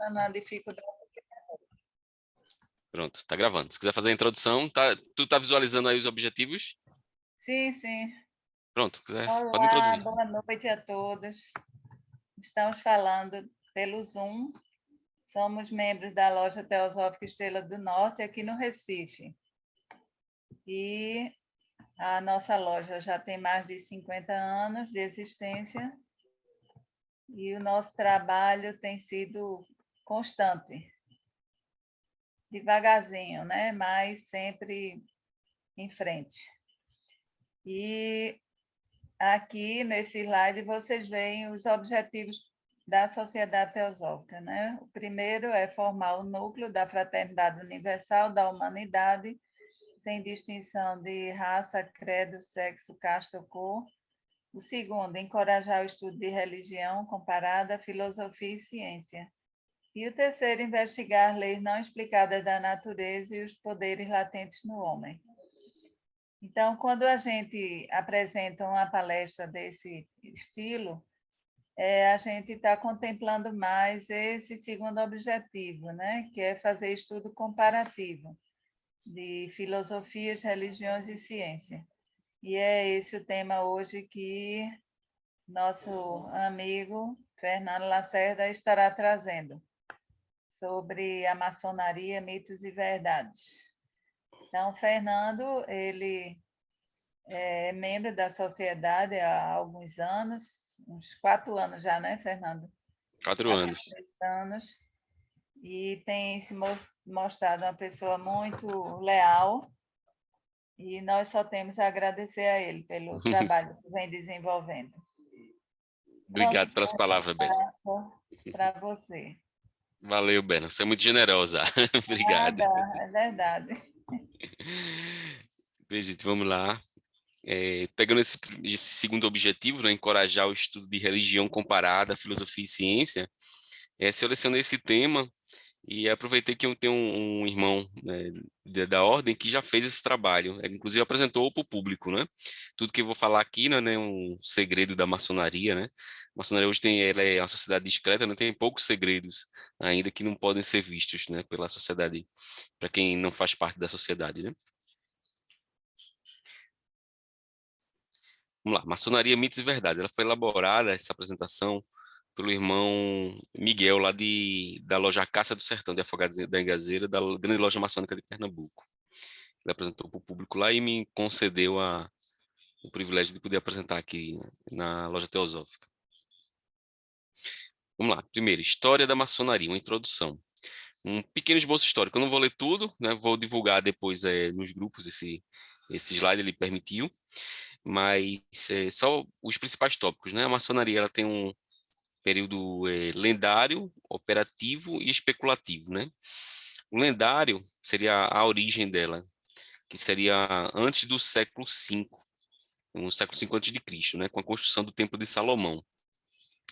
mostrando a dificuldade. Pronto, está gravando. Se quiser fazer a introdução, tu tá visualizando aí os objetivos? Sim, sim. Pronto, se quiser, pode Olá, introduzir. boa noite a todos. Estamos falando pelo Zoom. Somos membros da loja Teosófica Estrela do Norte, aqui no Recife. E a nossa loja já tem mais de 50 anos de existência e o nosso trabalho tem sido constante, devagarzinho, né? Mas sempre em frente. E aqui nesse slide vocês veem os objetivos da Sociedade Teosófica, né? O primeiro é formar o núcleo da fraternidade universal da humanidade, sem distinção de raça, credo, sexo, casta ou cor. O segundo, encorajar o estudo de religião comparada, filosofia e ciência. E o terceiro, investigar leis não explicadas da natureza e os poderes latentes no homem. Então, quando a gente apresenta uma palestra desse estilo, a gente está contemplando mais esse segundo objetivo, né? Que é fazer estudo comparativo de filosofias, religiões e ciência. E é esse o tema hoje que nosso amigo Fernando Lacerda estará trazendo, sobre a maçonaria, mitos e verdades. Então, Fernando, ele é membro da sociedade há alguns anos, uns 4 anos já, né, Fernando? 4 Há anos. 3 anos. E tem se mostrado uma pessoa muito leal, e nós só temos a agradecer a ele pelo trabalho que vem desenvolvendo. Pronto, Obrigado pelas palavras, Beno. para você. Valeu, Beno. Você é muito generosa. Obrigado. Nada, é verdade. Bem, gente, vamos lá. Pegando esse segundo objetivo, né, encorajar o estudo de religião comparada, filosofia e ciência, selecionei esse tema e aproveitei que eu tenho um irmão, né, da ordem que já fez esse trabalho, ele inclusive apresentou para o público, né? Tudo que eu vou falar aqui não é né, um segredo da maçonaria, né? A maçonaria hoje ela é uma sociedade discreta, né? Tem poucos segredos ainda que não podem ser vistos, né, pela sociedade, para quem não faz parte da sociedade, né? Vamos lá, Maçonaria, Mitos e Verdades. Ela foi elaborada, essa apresentação, pelo irmão Miguel, lá da loja Caça do Sertão, de Afogados da Engazeira, da grande loja maçônica de Pernambuco. Ele apresentou para o público lá e me concedeu o privilégio de poder apresentar aqui na loja Teosófica. Vamos lá, primeiro, História da Maçonaria, uma introdução. Um pequeno esboço histórico, eu não vou ler tudo, né? Vou divulgar depois nos grupos esse slide, ele permitiu, mas só os principais tópicos, né? A maçonaria ela tem um período lendário, operativo e especulativo, né? O lendário seria a origem dela, que seria antes do século V, no século V a.C., né? Com a construção do Templo de Salomão,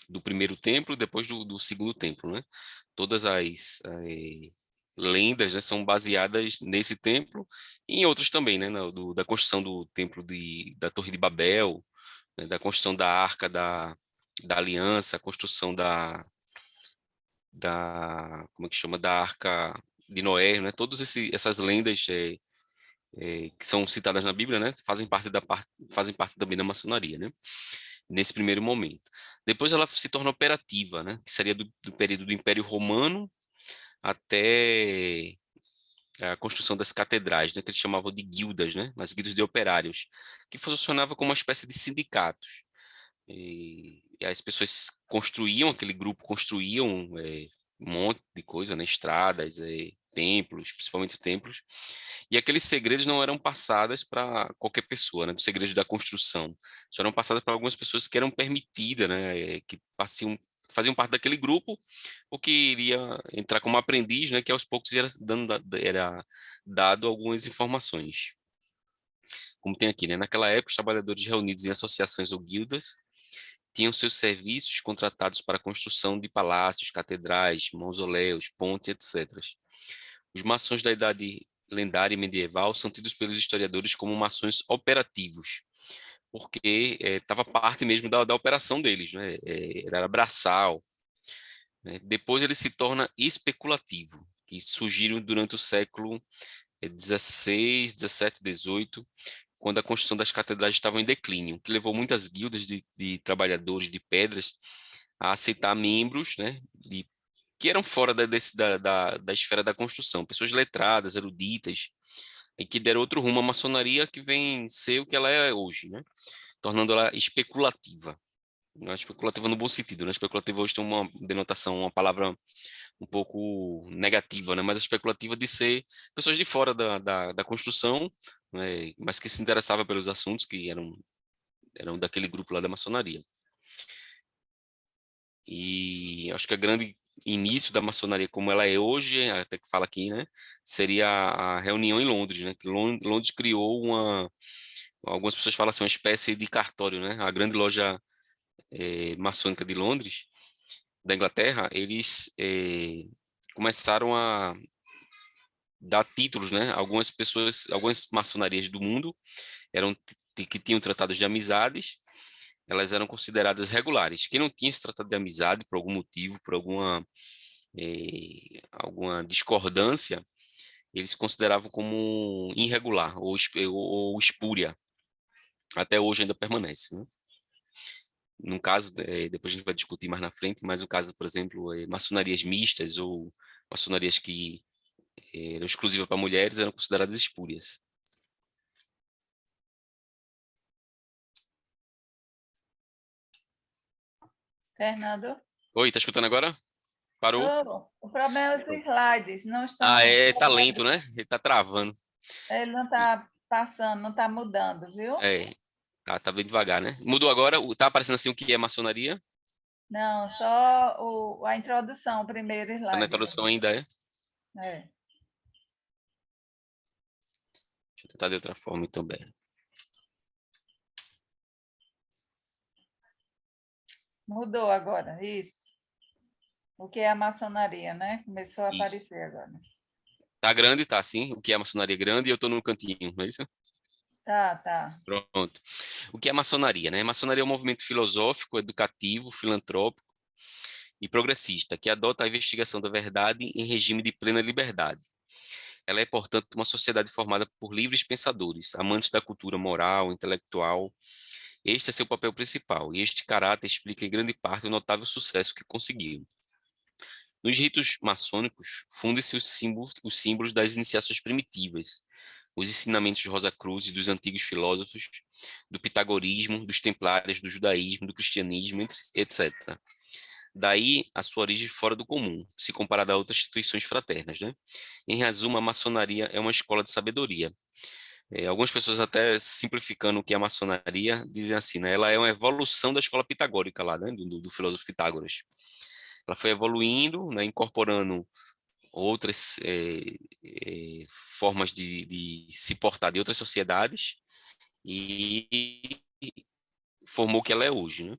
do primeiro templo, depois do segundo templo, né? Todas as lendas, né, são baseadas nesse templo e em outros também, né? Da construção do templo da Torre de Babel, né, da construção da Arca da Aliança, a construção como é que chama, da Arca de Noé, né? Todas essas lendas que são citadas na Bíblia, né? Fazem parte também da maçonaria, né? Nesse primeiro momento. Depois ela se torna operativa, né? Que seria do período do Império Romano até a construção das catedrais, né? Que eles chamavam de guildas, né? As guildas de operários, que funcionava como uma espécie de sindicatos. E as pessoas construíam, aquele grupo construíam um monte de coisa, né? Estradas, templos, principalmente templos, e aqueles segredos não eram passados para qualquer pessoa, né? Os segredos da construção só eram passados para algumas pessoas que eram permitidas, né? Que faziam parte daquele grupo, ou que iria entrar como aprendiz, né? Que aos poucos era dado algumas informações. Como tem aqui, né? Naquela época, os trabalhadores reunidos em associações ou guildas tinham seus serviços contratados para a construção de palácios, catedrais, mausoléus, pontes, etc. Os maçons da Idade Lendária e Medieval são tidos pelos historiadores como maçons operativos, porque estava parte mesmo da operação deles, né? Era braçal. né? Depois ele se torna especulativo, que surgiram durante o século XVI, XVII, XVIII, quando a construção das catedrais estava em declínio, que levou muitas guildas de trabalhadores de pedras a aceitar membros, né, que eram fora da esfera da construção, pessoas letradas, eruditas, e que deram outro rumo à maçonaria, que vem ser o que ela é hoje, né, tornando ela especulativa. Não é especulativa no bom sentido, né? Especulativa hoje tem uma denotação, uma palavra um pouco negativa, né? Mas a especulativa de ser pessoas de fora da construção, né? Mas que se interessavam pelos assuntos que eram daquele grupo lá da maçonaria. E acho que o grande início da maçonaria, como ela é hoje, até que fala aqui, né? Seria a reunião em Londres, né? Que Londres criou algumas pessoas falam assim, uma espécie de cartório, né? A grande loja maçônica de Londres, da Inglaterra, eles começaram a dar títulos, né? Algumas pessoas, algumas maçonarias do mundo que tinham tratados de amizades, elas eram consideradas regulares. Quem não tinha esse tratado de amizade por algum motivo, por alguma discordância, eles consideravam como irregular ou espúria. Até hoje ainda permanece, né? Num caso, depois a gente vai discutir mais na frente, mas o caso, por exemplo, maçonarias mistas ou maçonarias que eram exclusivas para mulheres eram consideradas espúrias. Fernando? Oi, tá escutando agora? Parou? O problema é os slides, não Ah, estão. tá lento, né? Ele tá travando. Ele não está passando, não está mudando, viu? É, tá bem devagar, né? Mudou agora? Tá aparecendo assim o que é maçonaria? Não, só a introdução, o primeiro Tá na slide. introdução ainda, é? É. Deixa eu tentar de outra forma, então, bem. Mudou agora, isso. O que é a maçonaria, né? Começou a Isso. aparecer agora. Tá grande, tá assim? O que é maçonaria grande e eu tô no cantinho, não é isso? Tá, tá. Pronto. O que é maçonaria, né? Maçonaria é um movimento filosófico, educativo, filantrópico e progressista, que adota a investigação da verdade em regime de plena liberdade. Ela é, portanto, uma sociedade formada por livres pensadores, amantes da cultura moral, intelectual. Este é seu papel principal, e este caráter explica em grande parte o notável sucesso que conseguiu. Nos ritos maçônicos, fundem-se os símbolos das iniciações primitivas, os ensinamentos de Rosa Cruz e dos antigos filósofos, do pitagorismo, dos templários, do judaísmo, do cristianismo, etc. Daí a sua origem fora do comum, se comparada a outras instituições fraternas, né? Em resumo, a maçonaria é uma escola de sabedoria. Algumas pessoas até simplificando o que é a maçonaria, dizem assim, né? Ela é uma evolução da escola pitagórica lá, né? Do filósofo Pitágoras. Ela foi evoluindo, né? Incorporando outras formas de se portar de outras sociedades e formou o que ela é hoje, né?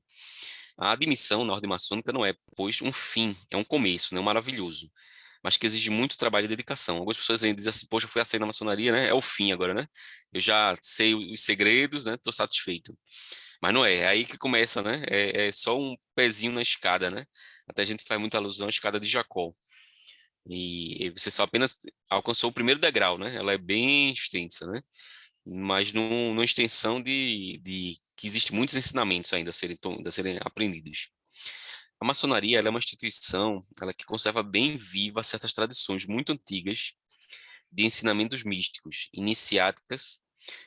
A admissão na ordem maçônica não é, pois, um fim, é um começo, né? Um maravilhoso, mas que exige muito trabalho e dedicação. Algumas pessoas ainda dizem assim, poxa, eu fui aceito na maçonaria, né? É o fim agora, né? Eu já sei os segredos, né? Estou satisfeito. Mas não é, é aí que começa, né? É só um pezinho na escada, né? Até a gente faz muita alusão à escada de Jacó. E você só apenas alcançou o primeiro degrau, né? Ela é bem extensa, né? Mas numa extensão de que existe muitos ensinamentos ainda a serem aprendidos. A maçonaria ela é uma instituição ela que conserva bem viva certas tradições muito antigas de ensinamentos místicos, iniciáticas,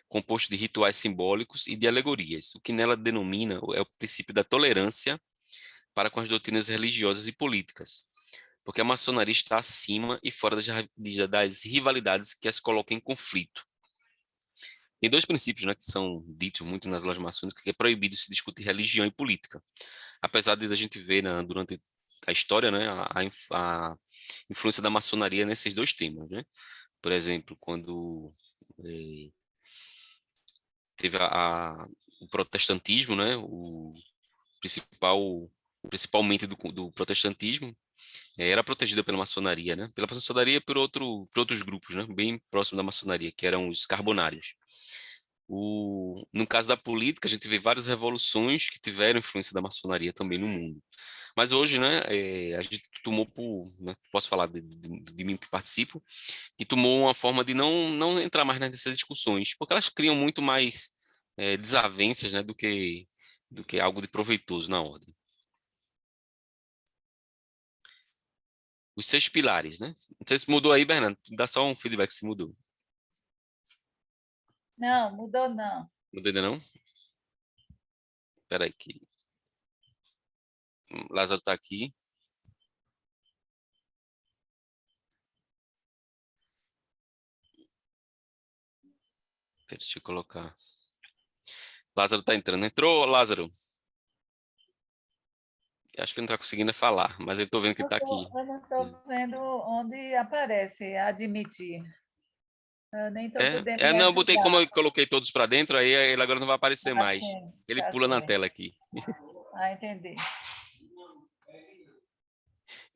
composto de rituais simbólicos e de alegorias. O que nela denomina é o princípio da tolerância para com as doutrinas religiosas e políticas, porque a maçonaria está acima e fora das rivalidades que as colocam em conflito. Tem dois princípios, né, que são ditos muito nas lojas maçônicas, que é proibido se discutir religião e política. Apesar de a gente ver durante a história, né, a influência da maçonaria nesses dois temas, né? Por exemplo, quando teve o protestantismo, né, principal, principalmente do protestantismo, era protegida pela maçonaria, né? Pela maçonaria e por outros grupos, né? Bem próximo da maçonaria, que eram os carbonários. No caso da política, a gente vê várias revoluções que tiveram influência da maçonaria também no mundo. Mas hoje, né, a gente tomou né, posso falar de mim que participo, que tomou uma forma de não entrar mais nessas discussões, porque elas criam muito mais desavenças, né, do que algo de proveitoso na ordem. Os 6 pilares, né? Não sei se mudou aí, Bernardo. Dá só um feedback se mudou. Não, mudou não. Mudou ainda não? Espera aí que Lázaro está aqui. Deixa eu colocar. Lázaro está entrando. Entrou, Lázaro? Acho que não está conseguindo falar, mas eu estou vendo que está aqui. Eu não estou vendo onde aparece admitir. Eu nem estou podendo me Não, eu botei como ajudar. eu coloquei todos para dentro, aí ele agora não vai aparecer Ah, mais. sim, Ele tá pula na certo. tela aqui. Ah, entendi.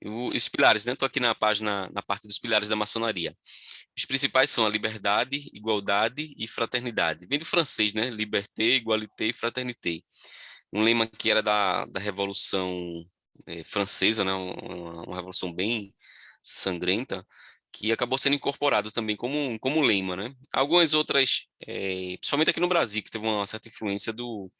Os pilares, né? Estou aqui na página, na parte dos pilares da maçonaria. Os principais são a liberdade, igualdade e fraternidade. Vem do francês, né? Liberté, égalité e fraternité. Um lema que era da Revolução Francesa, né? Uma revolução bem sangrenta, que acabou sendo incorporado também como lema, né? Algumas outras, principalmente aqui no Brasil, que teve uma certa influência do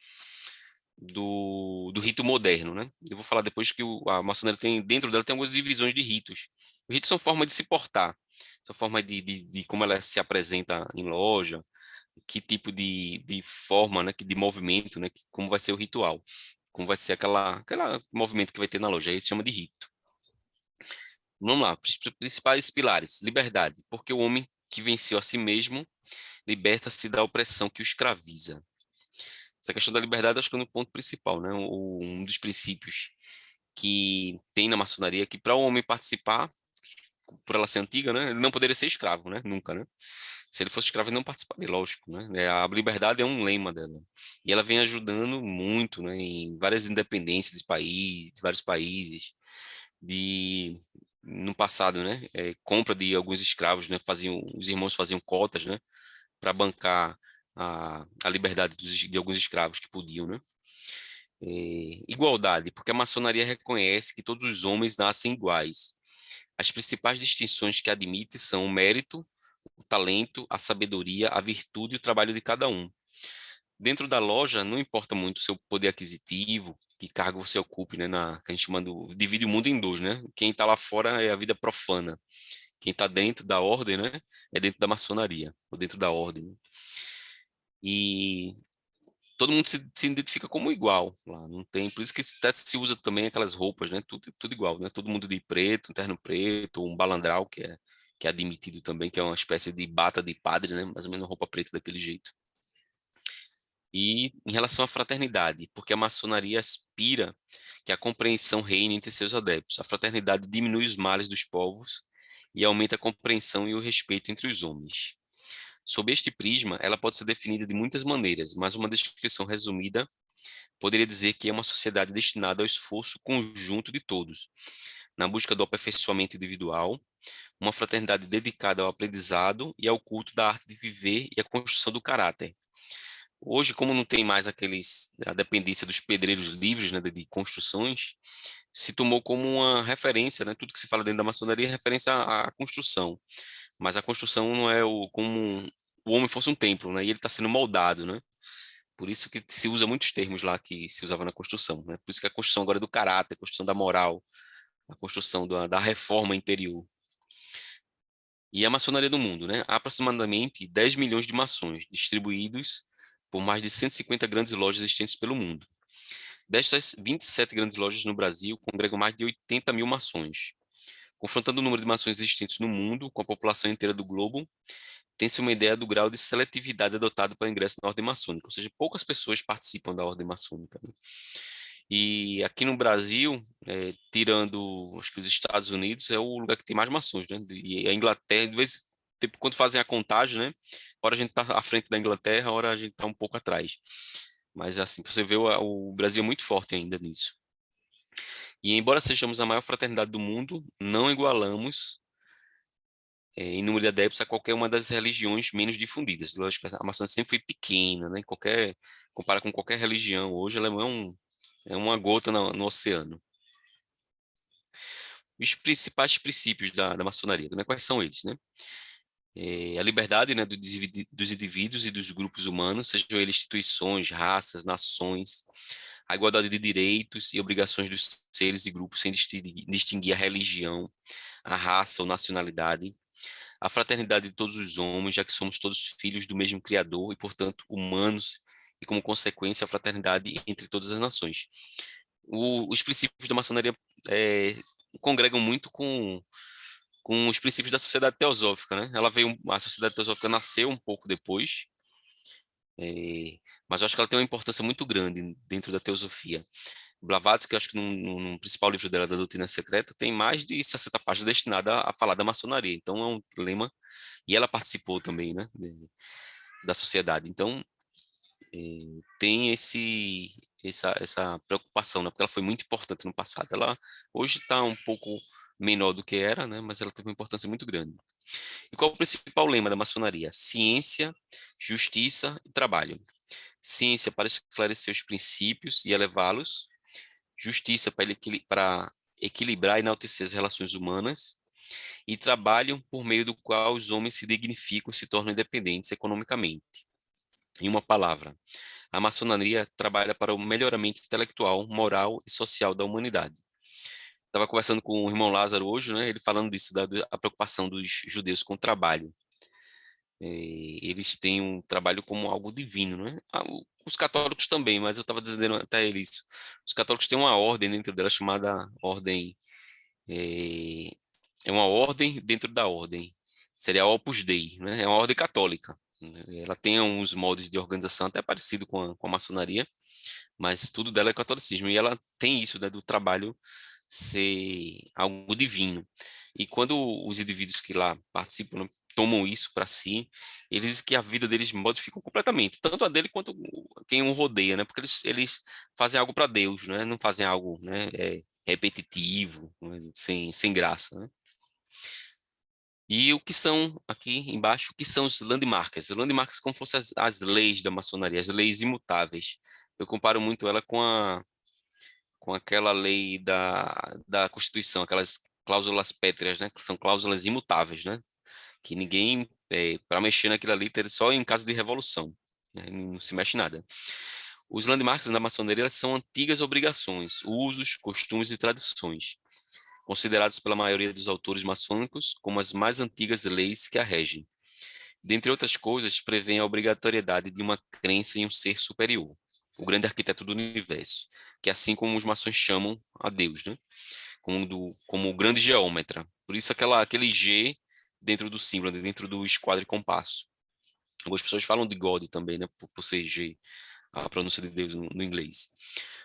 rito moderno, né? Eu vou falar depois que a maçonaria tem, dentro dela tem algumas divisões de ritos. Os ritos são formas de se portar, são formas de como ela se apresenta em loja, que tipo de forma, né, de movimento, né, como vai ser o ritual, como vai ser aquela movimento que vai ter na loja, aí se chama de rito. Vamos lá, os principais pilares. Liberdade, porque o homem que venceu a si mesmo liberta-se da opressão que o escraviza. Essa questão da liberdade, acho que é um ponto principal, né? Um dos princípios que tem na maçonaria é que para o homem participar, por ela ser antiga, né, ele não poderia ser escravo, né? Nunca, né? Se ele fosse escravo, ele não participaria, lógico, né? A liberdade é um lema dela. E ela vem ajudando muito, né, em várias independências de vários países, no passado, né, compra de alguns escravos, né, os irmãos faziam cotas, né, para bancar a liberdade de alguns escravos que podiam, né? Igualdade, porque a maçonaria reconhece que todos os homens nascem iguais. As principais distinções que admite são o mérito, o talento, a sabedoria, a virtude e o trabalho de cada um. Dentro da loja, não importa muito o seu poder aquisitivo, que cargo você ocupe, né? Que a gente chama divide o mundo em dois, né? Quem está lá fora é a vida profana. Quem está dentro da ordem, né? É dentro da maçonaria, ou dentro da ordem, né? E todo mundo se identifica como igual lá, não tem, por isso que até se usa também aquelas roupas, né? Tudo igual, né? Todo mundo de preto, um terno preto, um balandral que é admitido também, que é uma espécie de bata de padre, né? Mais ou menos roupa preta daquele jeito. E em relação à fraternidade, porque a maçonaria aspira que a compreensão reine entre seus adeptos. A fraternidade diminui os males dos povos e aumenta a compreensão e o respeito entre os homens. Sob este prisma, ela pode ser definida de muitas maneiras, mas uma descrição resumida poderia dizer que é uma sociedade destinada ao esforço conjunto de todos, na busca do aperfeiçoamento individual, uma fraternidade dedicada ao aprendizado e ao culto da arte de viver e à construção do caráter. Hoje, como não tem mais a dependência dos pedreiros livres, né, de construções, se tomou como uma referência, né, tudo que se fala dentro da maçonaria é referência à construção, mas a construção não é como o homem fosse um templo, né, e ele está sendo moldado, né, por isso que se usa muitos termos lá que se usava na construção, né, por isso que a construção agora é do caráter, a construção da moral, a construção da reforma interior. E a maçonaria do mundo, né? Há aproximadamente 10 milhões de maçons, distribuídos por mais de 150 grandes lojas existentes pelo mundo. Destas 27 grandes lojas no Brasil congregam mais de 80 mil maçons. Confrontando o número de maçons existentes no mundo com a população inteira do globo, tem-se uma ideia do grau de seletividade adotado para o ingresso na ordem maçônica, ou seja, poucas pessoas participam da ordem maçônica, né? E aqui no Brasil, tirando acho que os Estados Unidos, é o lugar que tem mais maçons, né? E a Inglaterra, de vez tipo, quando fazem a contagem, né? Hora a gente está à frente da Inglaterra, hora a gente está um pouco atrás. Mas assim, você vê o Brasil é muito forte ainda nisso. E embora sejamos a maior fraternidade do mundo, não igualamos em número de adeptos a qualquer uma das religiões menos difundidas. Lógico, a maçonaria sempre foi pequena, né? Compara com qualquer religião hoje, ela é uma gota no oceano. Os principais princípios da maçonaria, né? Quais são eles, né? A liberdade, né, dos indivíduos e dos grupos humanos, sejam eles instituições, raças, nações, a igualdade de direitos e obrigações dos seres e grupos sem distinguir a religião, a raça ou nacionalidade, a fraternidade de todos os homens, já que somos todos filhos do mesmo Criador e, portanto, humanos, e como consequência, a fraternidade entre todas as nações. Os princípios da maçonaria congregam muito com os princípios da Sociedade Teosófica, né? A Sociedade Teosófica nasceu um pouco depois, mas eu acho que ela tem uma importância muito grande dentro da teosofia. Blavatsky, acho que no principal livro dela, da Doutrina Secreta, tem mais de 60 páginas destinadas a falar da maçonaria. Então, é um lema, e ela participou também, né, da sociedade. Então, tem essa preocupação, né, porque ela foi muito importante no passado. Ela hoje está um pouco menor do que era, né, mas ela teve uma importância muito grande. E qual é o principal lema da maçonaria? Ciência, justiça e trabalho. Ciência para esclarecer os princípios e elevá-los. Justiça para equilibrar e enaltecer as relações humanas. E trabalho por meio do qual os homens se dignificam e se tornam independentes economicamente. Em uma palavra, a maçonaria trabalha para o melhoramento intelectual, moral e social da humanidade. Estava conversando com o irmão Lázaro hoje, né, ele falando disso, da preocupação dos judeus com o trabalho. Eles têm um trabalho como algo divino, né? Os católicos também, mas eu estava dizendo até ele isso. Os católicos têm uma ordem dentro dela chamada ordem, é, é uma ordem dentro da ordem. Seria a Opus Dei, né? É uma ordem católica, né? Ela tem uns modos de organização até parecido com a maçonaria, mas tudo dela é catolicismo. E ela tem isso, né, do trabalho ser algo divino. E quando os indivíduos que lá participam, né, tomam isso para si, eles dizem que a vida deles modificam completamente, tanto a dele quanto quem o rodeia, né? Porque eles fazem algo para Deus, né? Não fazem algo, né, repetitivo, né? Sem graça, né? E o que são, aqui embaixo, o que são os landmarks? Os landmarks como se fossem as leis da maçonaria, as leis imutáveis. Eu comparo muito ela com aquela lei da Constituição, aquelas cláusulas pétreas, né? Que são cláusulas imutáveis, né? Que ninguém, para mexer naquilo ali, só em caso de revolução, né? Não se mexe nada. Os landmarks da maçonaria são antigas obrigações, usos, costumes e tradições, considerados pela maioria dos autores maçônicos como as mais antigas leis que a regem. Dentre outras coisas, prevêem a obrigatoriedade de uma crença em um ser superior, o grande arquiteto do universo, que assim como os maçons chamam a Deus, né? Como o grande geômetra. Por isso aquele G dentro do símbolo, dentro do esquadro e compasso. Algumas pessoas falam de God também, né? Por ser G, a pronúncia de Deus no inglês.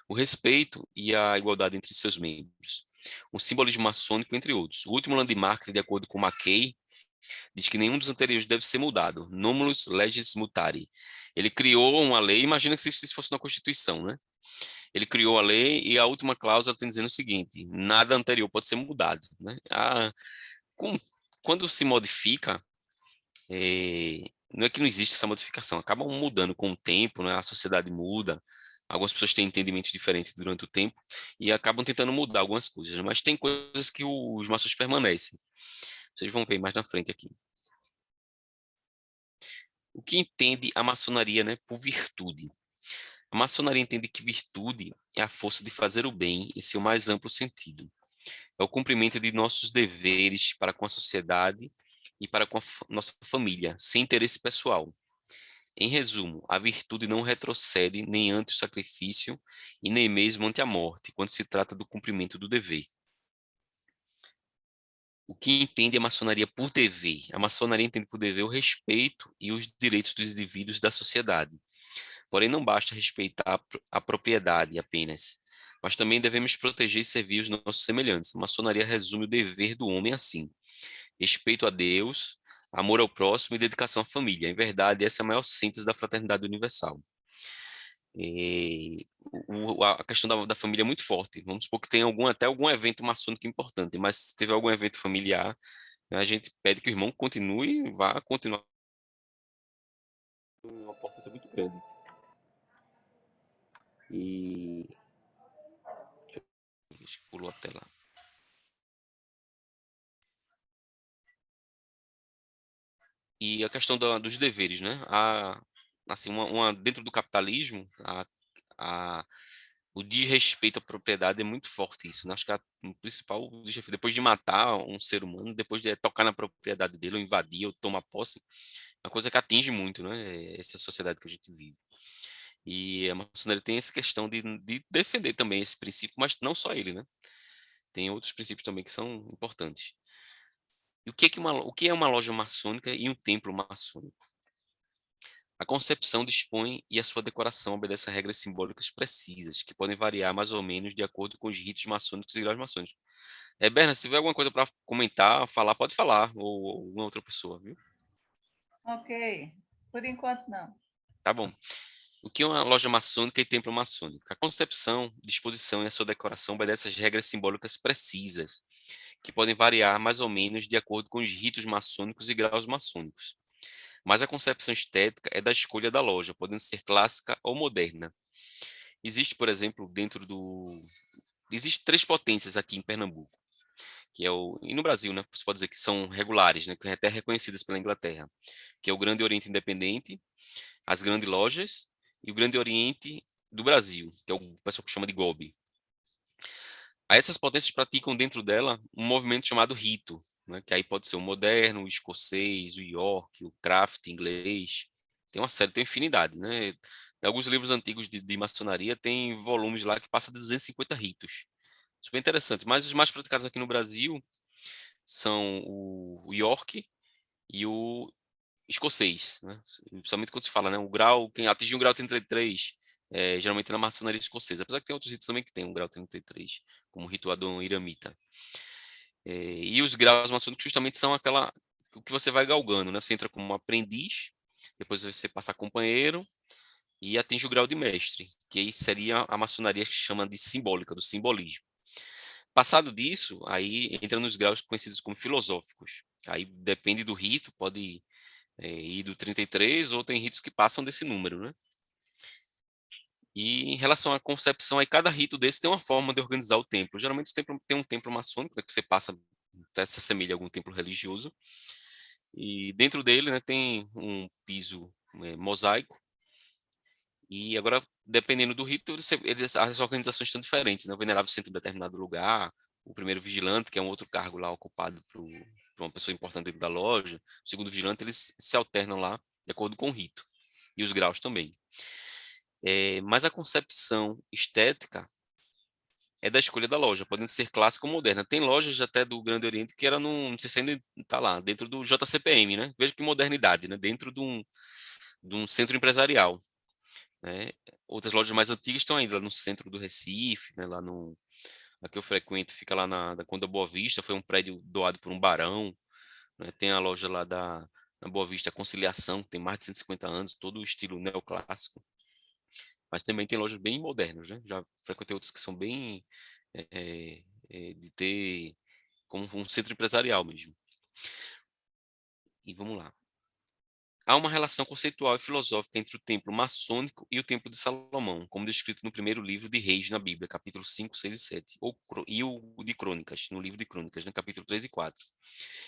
O respeito e a igualdade entre seus membros. Um simbolismo maçônico, entre outros. O último landmark, de acordo com Mackay, diz que nenhum dos anteriores deve ser mudado. Numerus legis mutari. Ele criou uma lei, imagina que se isso fosse uma Constituição, né? Ele criou a lei e a última cláusula tem dizendo o seguinte: nada anterior pode ser mudado, né? Com, quando se modifica, não é que não existe essa modificação, acabam mudando com o tempo, né? A sociedade muda, algumas pessoas têm entendimentos diferentes durante o tempo e acabam tentando mudar algumas coisas, mas tem coisas que os maçons permanecem. Vocês vão ver mais na frente aqui. O que entende a maçonaria, né, por virtude? A maçonaria entende que virtude é a força de fazer o bem em seu mais amplo sentido. É o cumprimento de nossos deveres para com a sociedade e para com a nossa família, sem interesse pessoal. Em resumo, a virtude não retrocede nem ante o sacrifício e nem mesmo ante a morte, quando se trata do cumprimento do dever. O que entende a maçonaria por dever? A maçonaria entende por dever o respeito e os direitos dos indivíduos da sociedade. Porém, não basta respeitar a propriedade apenas, mas também devemos proteger e servir os nossos semelhantes. A maçonaria resume o dever do homem assim: respeito a Deus, amor ao próximo e dedicação à família. Em verdade, essa é a maior síntese da fraternidade universal. A questão da família é muito forte. Vamos supor que tem até algum evento maçônico importante, mas se tiver algum evento familiar, A gente pede que o irmão continue, vá continuar. Uma importância muito grande. E pulou a tela. E a questão dos deveres, né? Assim, dentro do capitalismo, a, o desrespeito à propriedade é muito forte isso, né? Acho que o principal desrespeito, depois de matar um ser humano, depois de tocar na propriedade dele, ou invadir, ou tomar posse, é uma coisa que atinge muito, né? Essa sociedade que a gente vive. E a maçonaria tem essa questão de defender também esse princípio, mas não só ele, né? Tem outros princípios também que são importantes. E o que é uma loja maçônica e um templo maçônico? A concepção dispõe e a sua decoração obedece a regras simbólicas precisas, que podem variar mais ou menos de acordo com os ritos maçônicos e graus maçônicos. Berna, se tiver alguma coisa para comentar, falar, pode falar, ou alguma outra pessoa, viu? Ok, por enquanto não. Tá bom. O que é uma loja maçônica e templo maçônico? A concepção, disposição e a sua decoração obedecem às regras simbólicas precisas, que podem variar mais ou menos de acordo com os ritos maçônicos e graus maçônicos. Mas a concepção estética é da escolha da loja, podendo ser clássica ou moderna. Existe, por exemplo, Existe três potências aqui em Pernambuco, que é e no Brasil, né? Você pode dizer que são regulares, né? Que é até reconhecidas pela Inglaterra, que é o Grande Oriente Independente, as grandes lojas e o Grande Oriente do Brasil, que é o pessoal que chama de GOB. Aí essas potências praticam dentro dela um movimento chamado rito, né? Que aí pode ser o moderno, o escocês, o York, o craft inglês. Tem uma série, tem uma infinidade, né? Alguns livros antigos de maçonaria tem volumes lá que passam de 250 ritos. Super interessante. Mas os mais praticados aqui no Brasil são o York e o escocês, né? Principalmente quando se fala, né? O grau, quem atingiu o grau 33, geralmente na maçonaria escocesa. Apesar que tem outros ritos também que tem um grau 33, como o rito Adon Iramita. E os graus maçônicos justamente são o que você vai galgando, né? Você entra como aprendiz, depois você passa a companheiro e atinge o grau de mestre, que aí seria a maçonaria que chama de simbólica, do simbolismo. Passado disso, aí entra nos graus conhecidos como filosóficos. Aí depende do rito, pode ir do 33, ou tem ritos que passam desse número, né? E em relação à concepção, aí cada rito desse tem uma forma de organizar o templo. Geralmente o templo tem um templo maçônico, né, que você passa, até se assemelha a algum templo religioso, e dentro dele, né, tem um piso mosaico, e agora, dependendo do rito, as organizações estão diferentes, né? O venerável senta em determinado lugar, o primeiro vigilante, que é um outro cargo lá ocupado por uma pessoa importante dentro da loja, o segundo vigilante, eles se alternam lá de acordo com o rito, e os graus também. Mas a concepção estética é da escolha da loja, podendo ser clássica ou moderna. Tem lojas até do Grande Oriente que era não sei se ainda está lá, dentro do JCPM, né? Veja que modernidade, né? Dentro de um centro empresarial, né? Outras lojas mais antigas estão ainda lá no centro do Recife, né? A que eu frequento fica lá na Conda Boa Vista, foi um prédio doado por um barão, né? Tem a loja lá na Boa Vista Conciliação, que tem mais de 150 anos, todo o estilo neoclássico. Mas também tem lojas bem modernas, né? Já frequentei outros que são bem de ter como um centro empresarial mesmo. E vamos lá. Há uma relação conceitual e filosófica entre o templo maçônico e o templo de Salomão, como descrito no primeiro livro de Reis na Bíblia, capítulo 5, 6 e 7, e o de Crônicas, no livro de Crônicas, no capítulo 3 e 4.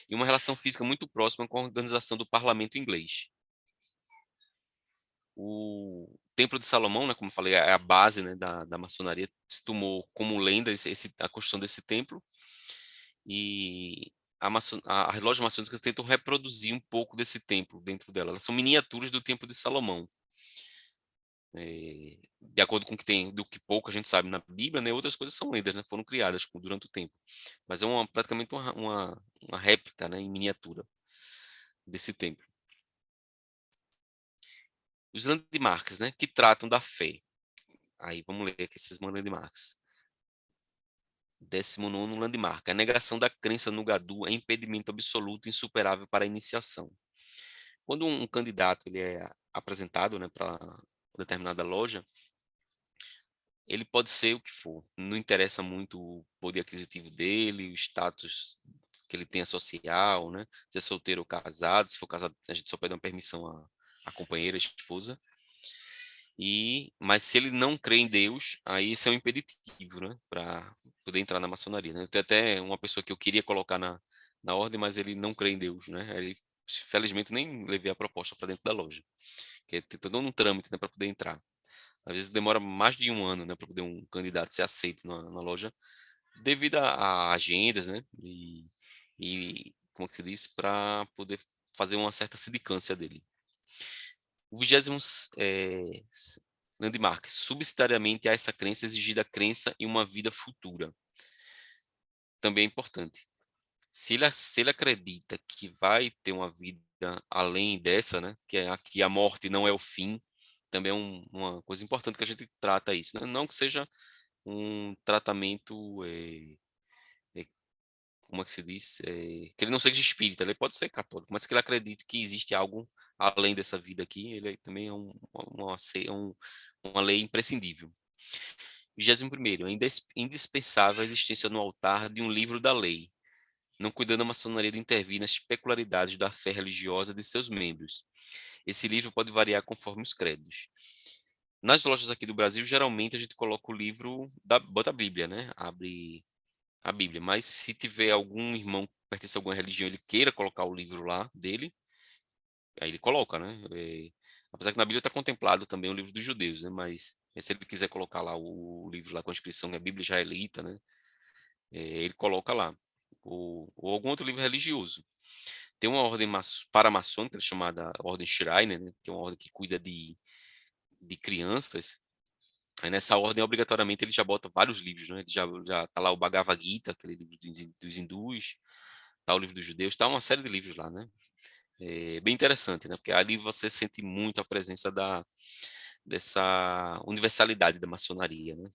E uma relação física muito próxima com a organização do parlamento inglês. O Templo de Salomão, né, como eu falei, é a base, né, da maçonaria, se tomou como lenda a construção desse templo, e as lojas maçônicas tentam reproduzir um pouco desse templo dentro dela. Elas são miniaturas do Templo de Salomão. De acordo com o que tem, do que pouco a gente sabe na Bíblia, né, outras coisas são lendas, né, foram criadas durante o tempo. Mas é praticamente uma réplica, né, em miniatura desse templo. Os landmarks, né, que tratam da fé. Aí vamos ler aqui esses landmarks. 19º landmark. A negação da crença no Gadu é impedimento absoluto e insuperável para a iniciação. Quando um candidato ele é apresentado, né, para determinada loja, ele pode ser o que for. Não interessa muito o poder aquisitivo dele, o status que ele tenha social, né? Se é solteiro ou casado, se for casado, a gente só pede uma permissão à companheira, à esposa. Mas se ele não crê em Deus, aí isso é um impeditivo, né? Para poder entrar na maçonaria, né? Eu tenho até uma pessoa que eu queria colocar na ordem, mas ele não crê em Deus, né? Aí, felizmente, nem levei a proposta para dentro da loja, que é todo um trâmite, né, para poder entrar. Às vezes demora mais de um ano, né, para poder um candidato ser aceito na loja, devido a agendas, né? Como é que se diz? Para poder fazer uma certa sindicância dele. O 20º landmark, subsidiariamente a essa crença exigida a crença em uma vida futura. Também é importante. Se ele acredita que vai ter uma vida além dessa, né, que a morte não é o fim, também é uma coisa importante que a gente trata isso, né? Não que seja um tratamento, como é que se diz, que ele não seja espírita, ele pode ser católico, mas que ele acredite que existe algo além dessa vida aqui, ele também é uma lei imprescindível. 21º, é indispensável a existência no altar de um livro da lei, não cuidando a maçonaria de intervir nas peculiaridades da fé religiosa de seus membros. Esse livro pode variar conforme os credos. Nas lojas aqui do Brasil, geralmente a gente coloca o livro, bota a Bíblia, né? Abre a Bíblia. Mas se tiver algum irmão que pertence a alguma religião, ele queira colocar o livro lá dele, aí ele coloca, né? Apesar que na Bíblia está contemplado também o livro dos judeus, né? Mas se ele quiser colocar lá o livro lá com a inscrição, que é a Bíblia israelita, né? Ele coloca lá. Ou algum outro livro religioso. Tem uma ordem paramaçônica chamada Ordem Schreiner, né? Que é uma ordem que cuida de crianças. Aí nessa ordem, obrigatoriamente, ele já bota vários livros, né? Ele já tá lá o Bhagavad Gita, aquele livro dos hindus, tá o livro dos judeus, tá uma série de livros lá, né? É bem interessante, né? Porque ali você sente muito a presença dessa universalidade da maçonaria, né?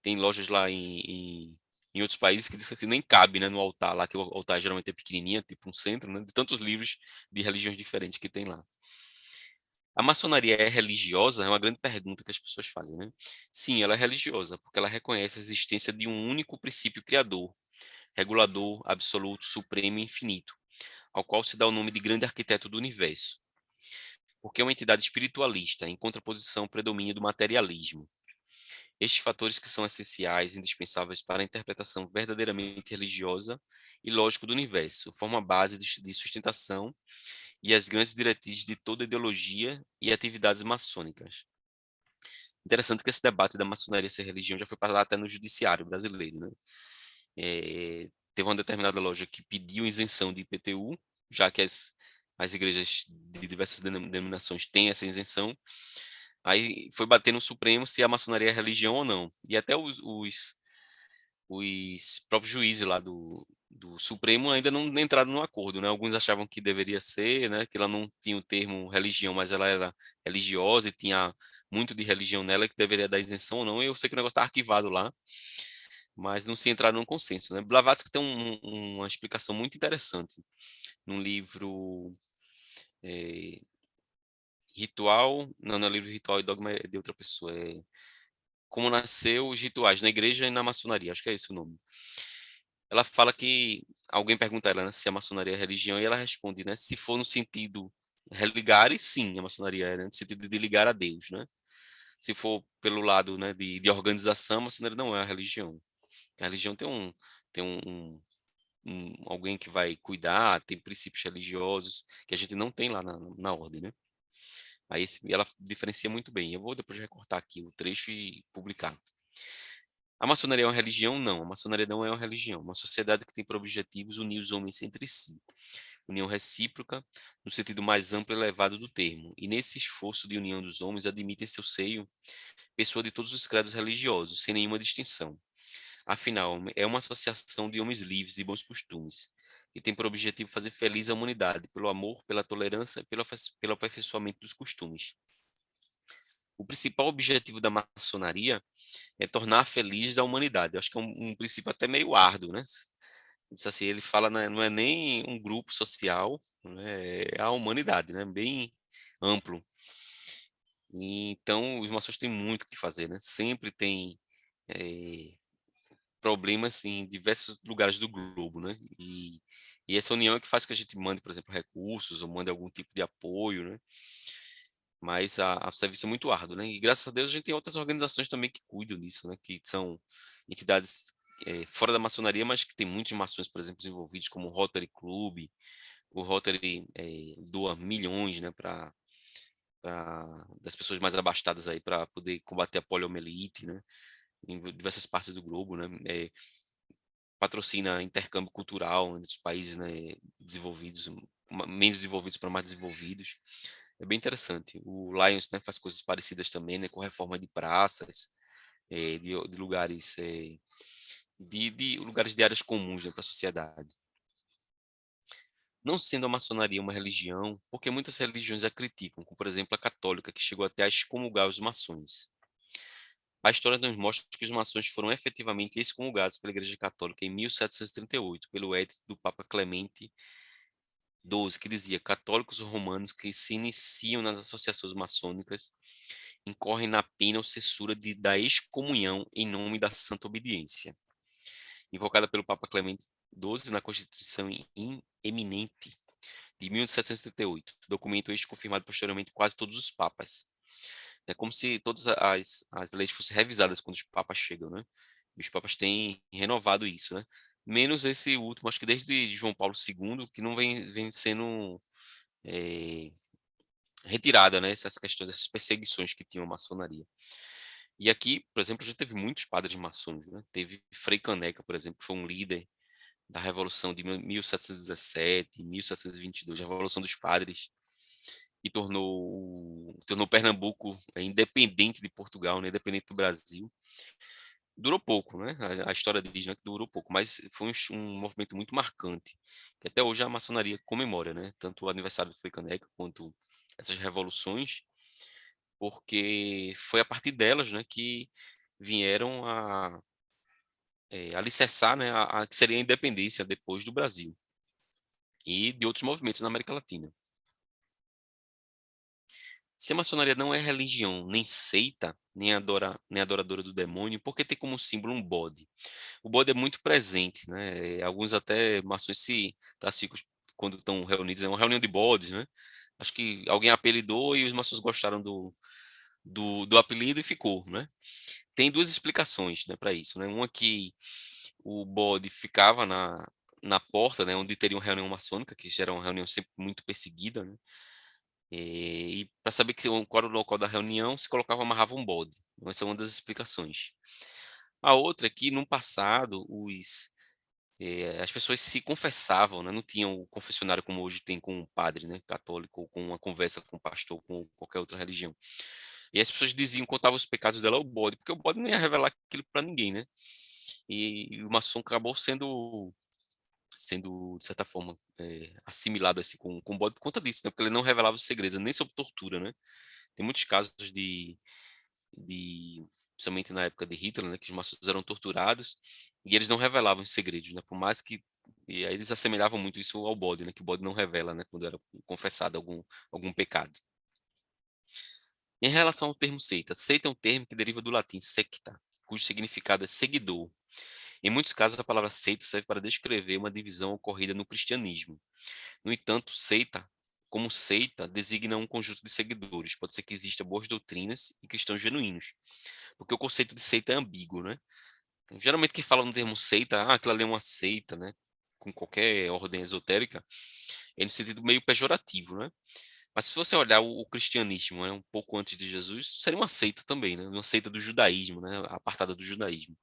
Tem lojas lá em outros países que diz que nem cabe, né, no altar lá, que o altar geralmente é pequenininho, tipo um centro, né? De tantos livros de religiões diferentes que tem lá. A maçonaria é religiosa? É uma grande pergunta que as pessoas fazem, né? Sim, ela é religiosa, porque ela reconhece a existência de um único princípio criador, regulador, absoluto, supremo e infinito, ao qual se dá o nome de grande arquiteto do universo, porque é uma entidade espiritualista, em contraposição ao predomínio do materialismo. Estes fatores que são essenciais e indispensáveis para a interpretação verdadeiramente religiosa e lógica do universo, formam a base de sustentação e as grandes diretrizes de toda ideologia e atividades maçônicas. Interessante que esse debate da maçonaria ser religião já foi parar até no judiciário brasileiro, né? Teve uma determinada loja que pediu isenção de IPTU, já que as igrejas de diversas denominações têm essa isenção. Aí foi bater no Supremo se a maçonaria é religião ou não. E até os próprios juízes lá do Supremo ainda não entraram no acordo, né? Alguns achavam que deveria ser, né? Que ela não tinha o termo religião, mas ela era religiosa e tinha muito de religião nela, que deveria dar isenção ou não. Eu sei que o negócio está arquivado lá, mas não se entraram num consenso, né? Blavatsky tem uma explicação muito interessante num livro é, Ritual, não é livro Ritual e Dogma, é de outra pessoa, Como Nasceu os Rituais na Igreja e na Maçonaria, acho que é esse o nome. Ela fala que alguém pergunta a ela, né, se a maçonaria é religião, e ela responde, né, se for no sentido religar, e sim, a maçonaria é, né, no sentido de ligar a Deus, né? Se for pelo lado, né, de organização, a maçonaria não é a religião. A religião tem alguém que vai cuidar, tem princípios religiosos que a gente não tem lá na ordem, né? Aí ela diferencia muito bem. Eu vou depois recortar aqui o trecho e publicar. A maçonaria é uma religião? Não, a maçonaria não é uma religião. Uma sociedade que tem por objetivos unir os homens entre si. União recíproca, no sentido mais amplo e elevado do termo. E nesse esforço de união dos homens, admite em seu seio pessoa de todos os credos religiosos, sem nenhuma distinção. Afinal, é uma associação de homens livres de bons costumes, que tem por objetivo fazer feliz a humanidade, pelo amor, pela tolerância e pelo aperfeiçoamento dos costumes. O principal objetivo da maçonaria é tornar feliz a humanidade. Eu acho que é um princípio até meio árduo, né? Isso assim, ele fala, né, não é nem um grupo social, né, é a humanidade, né? Bem amplo. Então, os maçons têm muito o que fazer, né? Sempre tem problemas em diversos lugares do globo, né? E essa união é que faz que a gente mande, por exemplo, recursos ou mande algum tipo de apoio, né? Mas o serviço é muito árduo, né? E graças a Deus a gente tem outras organizações também que cuidam disso, né? Que são entidades fora da maçonaria, mas que tem muitas maçons, por exemplo, envolvidos, como o Rotary Club. O Rotary doa milhões, né? Das pessoas mais abastadas aí para poder combater a poliomielite, né? Em diversas partes do globo, né? Patrocina intercâmbio cultural entre os países, né, desenvolvidos, menos desenvolvidos para mais desenvolvidos. É bem interessante. O Lions, né, faz coisas parecidas também, né, com reforma de praças, de lugares, de lugares de áreas comuns, né, para a sociedade. Não sendo a maçonaria uma religião, porque muitas religiões a criticam, como por exemplo a católica, que chegou até a excomungar os maçons. A história nos mostra que os maçons foram efetivamente excomungados pela Igreja Católica em 1738, pelo edito do Papa Clemente XII, que dizia: católicos romanos que se iniciam nas associações maçônicas incorrem na pena ou censura da excomunhão em nome da santa obediência. Invocada pelo Papa Clemente XII na Constituição Eminente de 1738, documento este confirmado posteriormente por quase todos os papas. É como se todas as leis fossem revisadas quando os papas chegam, né? E os papas têm renovado isso, né? Menos esse último, acho que desde João Paulo II, que não vem sendo retirada, né? Essas questões, essas perseguições que tinham a maçonaria. E aqui, por exemplo, a gente teve muitos padres maçons, né? Teve Frei Caneca, por exemplo, que foi um líder da Revolução de 1717, 1722, a Revolução dos Padres, que tornou Pernambuco independente de Portugal, né? Independente do Brasil. Durou pouco, né? A história diz, né, que durou pouco, mas foi um movimento muito marcante, que até hoje a maçonaria comemora, né? Tanto o aniversário do Frei Caneca quanto essas revoluções, porque foi a partir delas, né, que vieram a alicerçar, né, a que seria a independência depois do Brasil e de outros movimentos na América Latina. Se a maçonaria não é religião, nem seita, nem adoradora do demônio, por que tem como símbolo um bode? O bode é muito presente, né? Alguns até maçons se classificam quando estão reunidos, é uma reunião de bodes, né? Acho que alguém apelidou e os maçons gostaram do apelido e ficou, né? Tem duas explicações, né, para isso, né? Uma que o bode ficava na porta, né, onde teria uma reunião maçônica, que já era uma reunião sempre muito perseguida, né? E para saber qual era o local da reunião, se colocava, amarrava um bode. Então, essa é uma das explicações. A outra é que, no passado, as pessoas se confessavam, né? Não tinham o confessionário como hoje tem com um padre, né, católico, ou com uma conversa com um pastor, com qualquer outra religião. E as pessoas diziam, contavam os pecados dela ao bode, porque o bode não ia revelar aquilo para ninguém, né? E o maçom acabou sendo de certa forma, assimilado assim com o bode por conta disso, né? Porque ele não revelava os segredos, nem sobre tortura, né? Tem muitos casos principalmente na época de Hitler, né, que os maçons eram torturados e eles não revelavam os segredos, né? Por mais que e aí eles assemelhavam muito isso ao bode, né? Que o bode não revela, né? Quando era confessado algum pecado. Em relação ao termo seita, seita é um termo que deriva do latim secta, cujo significado é seguidor. Em muitos casos, a palavra seita serve para descrever uma divisão ocorrida no cristianismo. No entanto, como seita, designa um conjunto de seguidores. Pode ser que exista boas doutrinas e cristãos genuínos, porque o conceito de seita é ambíguo, né? Geralmente quem fala no termo seita, aquilo ali é uma seita, né? Com qualquer ordem esotérica, é no sentido meio pejorativo, né? Mas se você olhar o cristianismo, né, um pouco antes de Jesus, seria uma seita também, né? Uma seita do judaísmo, né? Apartada do judaísmo.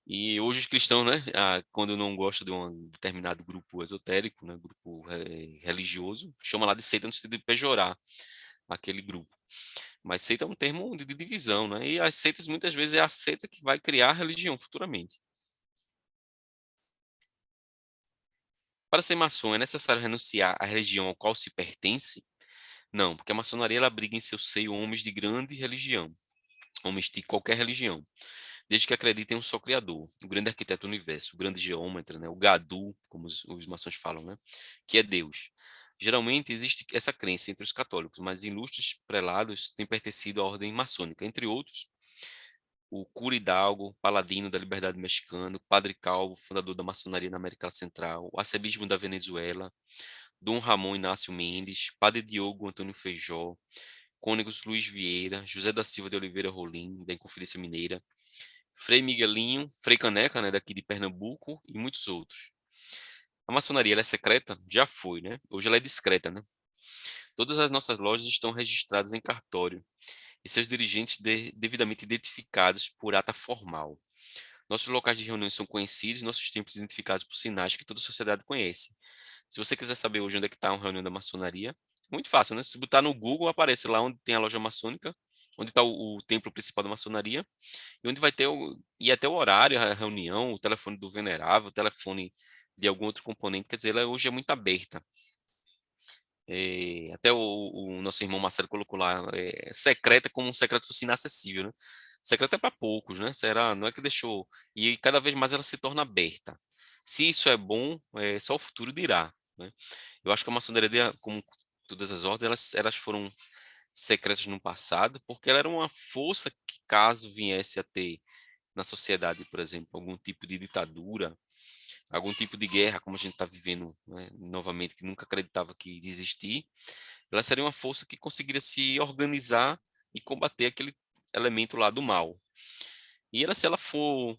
E hoje os cristãos, né, quando não gostam de um determinado grupo esotérico, né, grupo religioso, chama lá de seita no sentido de pejorar aquele grupo. Mas seita é um termo de divisão, né? E as seitas muitas vezes é a seita que vai criar a religião futuramente. Para ser maçom, é necessário renunciar à religião ao qual se pertence? Não, porque a maçonaria ela abriga em seu seio homens de grande religião, homens de qualquer religião, desde que acreditem em um só Criador, o grande arquiteto do universo, o grande geômetra, né, o Gadu, como os maçons falam, né, que é Deus. Geralmente existe essa crença entre os católicos, mas ilustres prelados têm pertencido à ordem maçônica, entre outros, o Cura Hidalgo, paladino da liberdade mexicano, Padre Calvo, fundador da maçonaria na América Central, o arcebispo da Venezuela, Dom Ramon Inácio Mendes, Padre Diogo Antônio Feijó, Cônegos Luiz Vieira, José da Silva de Oliveira Rolim, da Inconfidência Mineira, Frei Miguelinho, Frei Caneca, né, daqui de Pernambuco, e muitos outros. A maçonaria, ela é secreta? Já foi, né? Hoje ela é discreta, né? Todas as nossas lojas estão registradas em cartório e seus dirigentes devidamente identificados por ata formal. Nossos locais de reuniões são conhecidos, nossos templos identificados por sinais que toda a sociedade conhece. Se você quiser saber hoje onde é que está uma reunião da maçonaria, é muito fácil, né? Se botar no Google, aparece lá onde tem a loja maçônica, onde está o templo principal da maçonaria, e onde vai ter e até o horário, a reunião, o telefone do venerável, o telefone de algum outro componente. Quer dizer, ela hoje é muito aberta. Até o nosso irmão Marcelo colocou lá, secreta como um secreto fosse inacessível, né? Secreta é para poucos, né? Será, não é que deixou. E cada vez mais ela se torna aberta. Se isso é bom, só o futuro dirá, né? Eu acho que a maçonaria, como todas as ordens, elas foram secretas no passado, porque ela era uma força que, caso viesse a ter na sociedade, por exemplo, algum tipo de ditadura, algum tipo de guerra, como a gente está vivendo, né, novamente, que nunca acreditava que iria existir, ela seria uma força que conseguiria se organizar e combater aquele elemento lá do mal. E ela, se ela for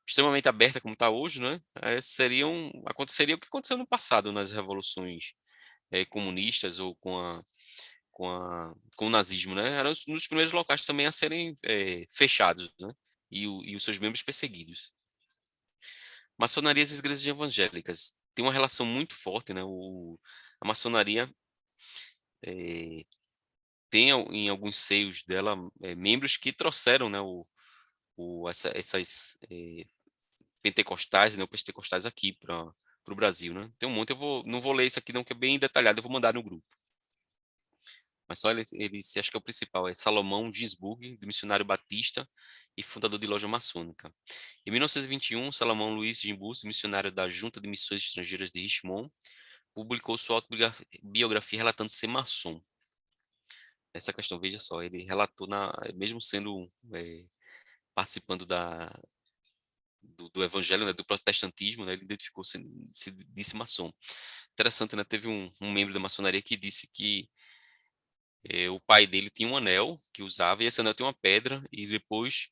extremamente aberta como está hoje, né, aconteceria o que aconteceu no passado nas revoluções comunistas ou com o nazismo, né? Eram um dos primeiros locais também a serem fechados, né? E os seus membros perseguidos. Maçonaria e as igrejas evangélicas tem uma relação muito forte, né? A maçonaria tem em alguns seios dela membros que trouxeram, né? Essas pentecostais, neopentecostais aqui para o Brasil, né? Tem um monte, não vou ler isso aqui não, que é bem detalhado, eu vou mandar no grupo. Mas só ele se acha que é o principal, é Salomão Ginsburg, do missionário batista e fundador de loja maçônica. Em 1921, Salomão Luiz Ginsburg, missionário da Junta de Missões Estrangeiras de Richmond, publicou sua autobiografia relatando ser maçom. Essa questão, veja só, ele relatou, mesmo sendo participando do evangelho, né, do protestantismo, né, ele se disse maçom. Interessante, né? Teve um membro da maçonaria que disse que o pai dele tinha um anel que usava, e esse anel tem uma pedra, e depois,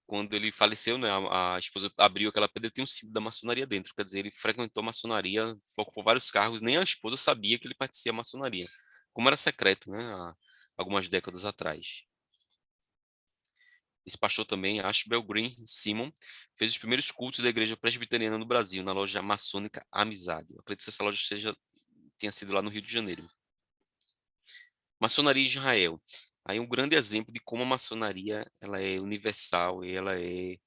quando ele faleceu, né, a esposa abriu aquela pedra e tem um símbolo da maçonaria dentro. Quer dizer, ele frequentou a maçonaria, ocupou vários cargos, nem a esposa sabia que ele pertencia à maçonaria. Como era secreto, né, há algumas décadas atrás. Esse pastor também, Ashbel Green Simon, fez os primeiros cultos da igreja presbiteriana no Brasil, na loja maçônica Amizade. Eu acredito que essa loja tenha sido lá no Rio de Janeiro. Maçonaria em Israel. Aí um grande exemplo de como a maçonaria ela é universal e ela é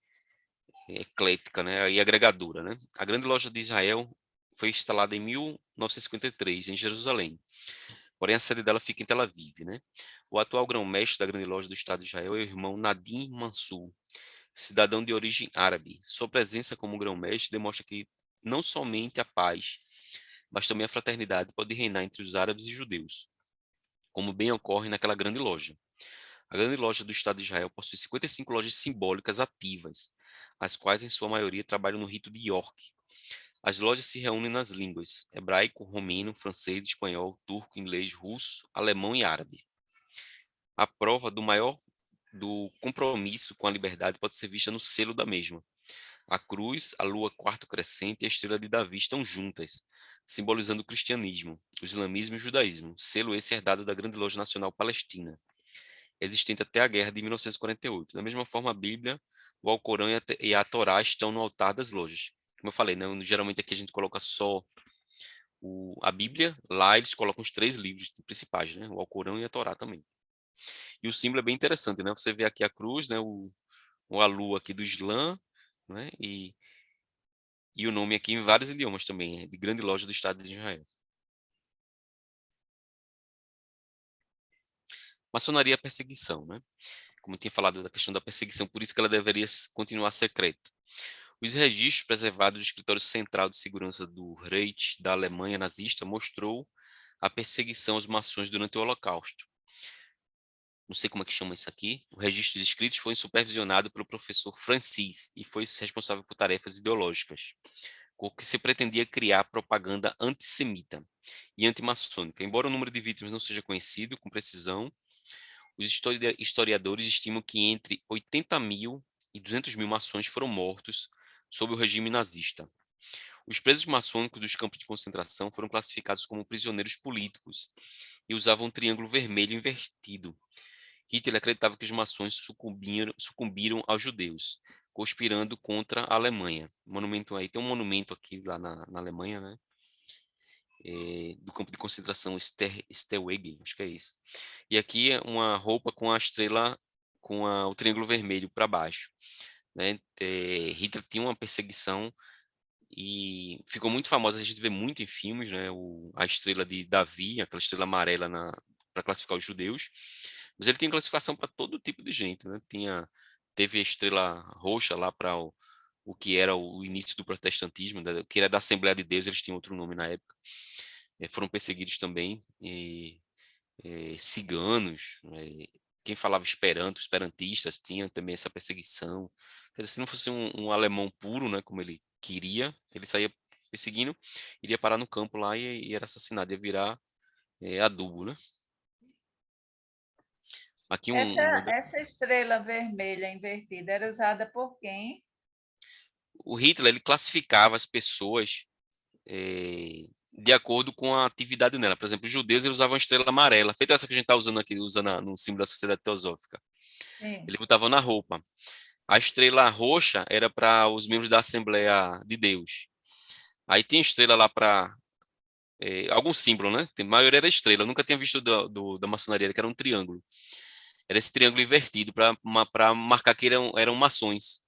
eclética, né, e agregadora, né? A grande loja de Israel foi instalada em 1953 em Jerusalém. Porém a sede dela fica em Tel Aviv, né? O atual grão-mestre da grande loja do Estado de Israel é o irmão Nadim Mansur, cidadão de origem árabe. Sua presença como grão-mestre demonstra que não somente a paz, mas também a fraternidade pode reinar entre os árabes e judeus, como bem ocorre naquela grande loja. A grande loja do Estado de Israel possui 55 lojas simbólicas ativas, as quais, em sua maioria, trabalham no rito de York. As lojas se reúnem nas línguas hebraico, romeno, francês, espanhol, turco, inglês, russo, alemão e árabe. A prova do compromisso com a liberdade pode ser vista no selo da mesma. A cruz, a lua quarto crescente e a estrela de Davi estão juntas, simbolizando o cristianismo, o islamismo e o judaísmo, selo esse herdado da Grande Loja Nacional Palestina, existente até a guerra de 1948. Da mesma forma, a Bíblia, o Alcorão e a Torá estão no altar das lojas. Como eu falei, né, geralmente aqui a gente coloca só a Bíblia, lá eles colocam os 3 livros principais, né, o Alcorão e a Torá também. E o símbolo é bem interessante, né? Você vê aqui a cruz, né, a lua aqui do Islã, né, e o nome aqui em vários idiomas também, de grande loja do Estado de Israel. Maçonaria é perseguição, né? Como eu tinha falado da questão da perseguição, por isso que ela deveria continuar secreta. Os registros preservados do Escritório Central de Segurança do Reich da Alemanha nazista mostrou a perseguição aos maçons durante o Holocausto. não sei como é que chama isso aqui, o registro de escritos foi supervisionado pelo professor Francis e foi responsável por tarefas ideológicas, com o que se pretendia criar propaganda antissemita e antimaçônica. Embora o número de vítimas não seja conhecido com precisão, os historiadores estimam que entre 80.000 e 200.000 maçons foram mortos sob o regime nazista. Os presos maçônicos dos campos de concentração foram classificados como prisioneiros políticos e usavam um triângulo vermelho invertido. Hitler acreditava que os maçons sucumbiram aos judeus, conspirando contra a Alemanha. Monumento aí, tem um monumento aqui lá na Alemanha, né? Do campo de concentração Sterwegen, acho que é isso. E aqui é uma roupa com a estrela, com o triângulo vermelho para baixo. Né? Hitler tinha uma perseguição e ficou muito famosa, a gente vê muito em filmes, né? A estrela de Davi, aquela estrela amarela para classificar os judeus, mas ele tinha classificação para todo tipo de gente, né? Teve a estrela roxa lá para o que era o início do protestantismo, né? Que era da Assembleia de Deus, eles tinham outro nome na época. Foram perseguidos também, ciganos, né? Quem falava esperantistas, tinha também essa perseguição. Quer dizer, se não fosse um alemão puro, né, como ele queria, ele saía perseguindo, iria parar no campo lá e era assassinado, ia virar adubo, né? Aqui Essa estrela vermelha invertida era usada por quem? o Hitler, ele classificava as pessoas de acordo com a atividade nela. Por exemplo, os judeus eles usavam a estrela amarela, feita essa que a gente está usando aqui, no símbolo da Sociedade Teosófica. Sim. Ele botava na roupa. A estrela roxa era para os membros da Assembleia de Deus. Aí tinha estrela lá para algum símbolo, né? A maioria era estrela. Eu nunca tinha visto da maçonaria, que era um triângulo. Era esse triângulo invertido para marcar que eram maçons.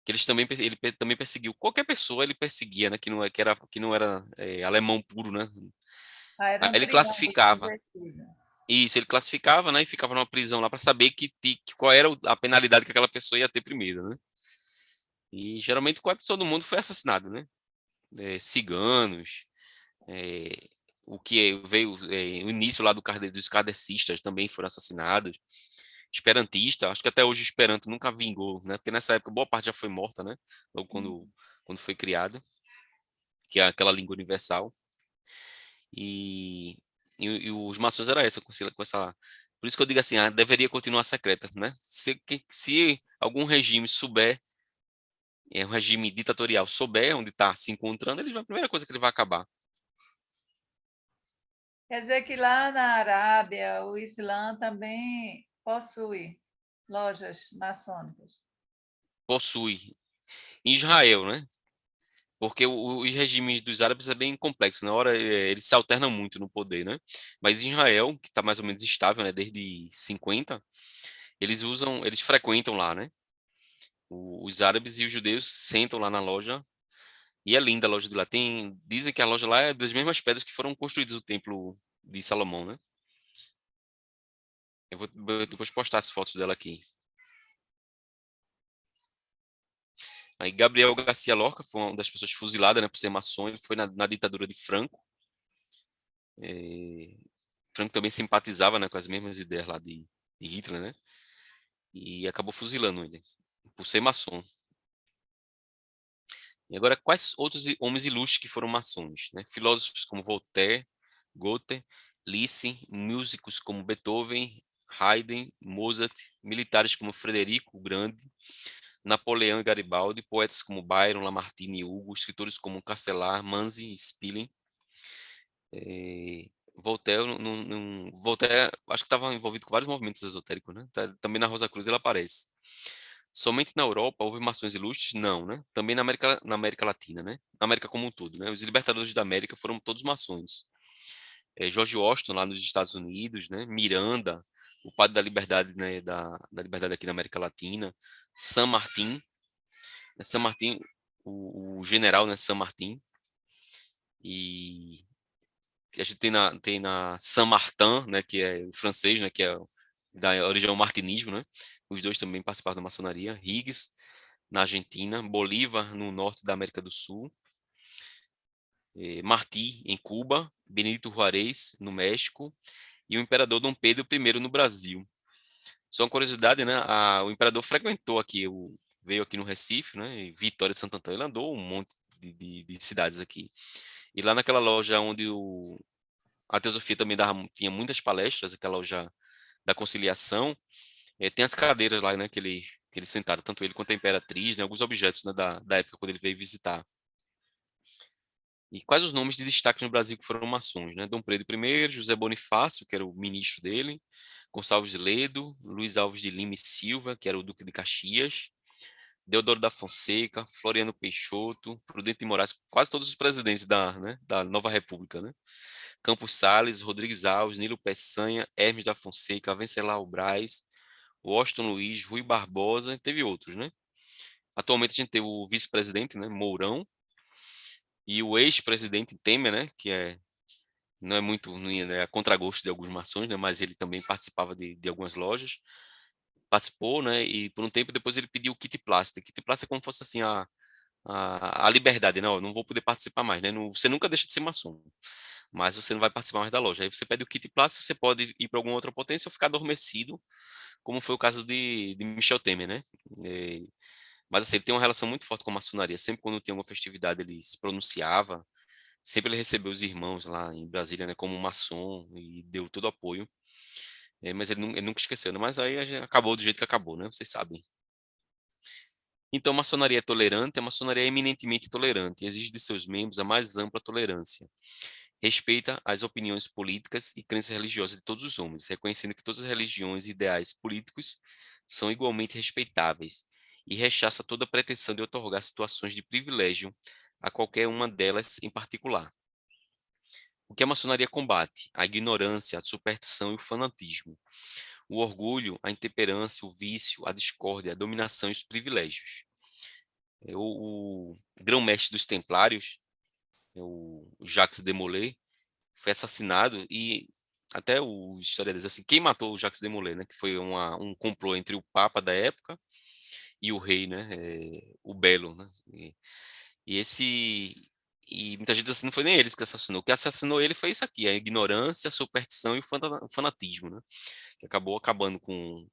Que ele também perseguiu qualquer pessoa, ele perseguia, né? Que não era alemão puro, né? Ah, era Aí um ele triângulo classificava. invertido. Isso, ele classificava, né? E ficava numa prisão lá para saber qual era a penalidade que aquela pessoa ia ter primeiro, né? E geralmente quase todo mundo foi assassinado, né? Ciganos, é, o que veio o início lá dos kardecistas também foram assassinados. Esperantista, acho que até hoje o Esperanto nunca vingou, né? Porque nessa época boa parte já foi morta, né? Logo quando foi criada, que é aquela língua universal. E os maçons era essa, com essa. Por isso que eu digo assim, deveria continuar secreta, né? Se algum regime souber, um regime ditatorial souber onde está se encontrando, a primeira coisa que ele vai acabar. Quer dizer que lá na Arábia, o Islã também possui lojas maçônicas. Possui. Em Israel, né? Porque os regimes dos árabes é bem complexo, na hora eles se alternam muito no poder, né? Mas em Israel, que está mais ou menos estável, né, desde 50, eles frequentam lá, né? Os árabes e os judeus sentam lá na loja, e é linda a loja de lá. Dizem que a loja lá é das mesmas pedras que foram construídas o templo de Salomão, né? Eu vou depois postar as fotos dela aqui. Aí Gabriel Garcia Lorca foi uma das pessoas fuziladas, né, por ser maçom, ele foi na ditadura de Franco. É, Franco também simpatizava, né, com as mesmas ideias lá de Hitler, né? E acabou fuzilando ele por ser maçom. E agora, quais outros homens ilustres que foram maçons, né? Filósofos como Voltaire, Goethe, Lise, músicos como Beethoven, Haydn, Mozart, militares como Frederico o Grande, Napoleão e Garibaldi, poetas como Byron, Lamartine e Hugo, escritores como Castelar, Manzi e Spilling. Voltaire, Voltaire, acho que estava envolvido com vários movimentos esotéricos, né? Também na Rosa Cruz ele aparece. Somente na Europa houve maçons ilustres? Não, né? Também na América Latina, né? Na América como um todo, né? Os libertadores da América foram todos maçons. George Washington lá nos Estados Unidos, né? Miranda, o padre da liberdade, né? Da liberdade aqui na América Latina. San Martín, San Martín, o general, né? San Martín. E a gente tem na Saint-Martin, né, que é o francês, né, que é da origem martinismo, né? Os dois também participaram da maçonaria. Higgs, na Argentina, Bolívar, no norte da América do Sul, Martí, em Cuba, Benito Juárez, no México, e o imperador Dom Pedro I no Brasil. Só uma curiosidade, né? O imperador frequentou aqui, veio aqui no Recife, né? E Vitória de Santo Antônio, ele andou um monte de cidades aqui. E lá naquela loja onde a Teosofia também tinha muitas palestras, aquela loja da Conciliação, tem as cadeiras lá, né? Que ele sentaram, tanto ele quanto a Imperatriz, né? Alguns objetos, né, da época quando ele veio visitar. E quais os nomes de destaque no Brasil que foram maçons, né? Dom Pedro I, José Bonifácio, que era o ministro dele, Gonçalves de Ledo, Luiz Alves de Lima e Silva, que era o Duque de Caxias, Deodoro da Fonseca, Floriano Peixoto, Prudente de Moraes, quase todos os presidentes da Nova República, né? Campos Sales, Rodrigues Alves, Nilo Peçanha, Hermes da Fonseca, Venceslau Braz, Washington Luiz, Rui Barbosa, teve outros, né? Atualmente a gente tem o vice-presidente, né, Mourão, e o ex-presidente Temer, né, que não é muito, não é a contragosto de alguns maçons, né, mas ele também participava de algumas lojas, participou, né, e por um tempo depois ele pediu o kit plástico. Kit plástico é como se fosse assim a liberdade, não, eu não vou poder participar mais, né, você nunca deixa de ser maçom, mas você não vai participar mais da loja. Aí você pede o kit plástico, você pode ir para alguma outra potência ou ficar adormecido, como foi o caso de Michel Temer, né? Mas assim, ele tem uma relação muito forte com a maçonaria. Sempre quando tinha uma festividade, ele se pronunciava. Sempre ele recebeu os irmãos lá em Brasília, né, como maçom e deu todo o apoio. Mas ele nunca esqueceu, né? Mas aí acabou do jeito que acabou, né? Vocês sabem. Então, a maçonaria é tolerante, a maçonaria é eminentemente tolerante, exige de seus membros a mais ampla tolerância. Respeita as opiniões políticas e crenças religiosas de todos os homens, reconhecendo que todas as religiões e ideais políticos são igualmente respeitáveis, e rechaça toda pretensão de otorgar situações de privilégio a qualquer uma delas em particular. O que a maçonaria combate? A ignorância, a superstição e o fanatismo. O orgulho, a intemperância, o vício, a discórdia, a dominação e os privilégios. O grão-mestre dos Templários, o Jacques de Molay, foi assassinado e até o historiador diz assim, quem matou o Jacques de Molay, né, que foi um complô entre o Papa da época e o rei, né, o Belo, né, e muita gente diz assim, não foi nem eles que assassinou, o que assassinou ele foi isso aqui, a ignorância, a superstição e o fanatismo, né, que acabou acabando com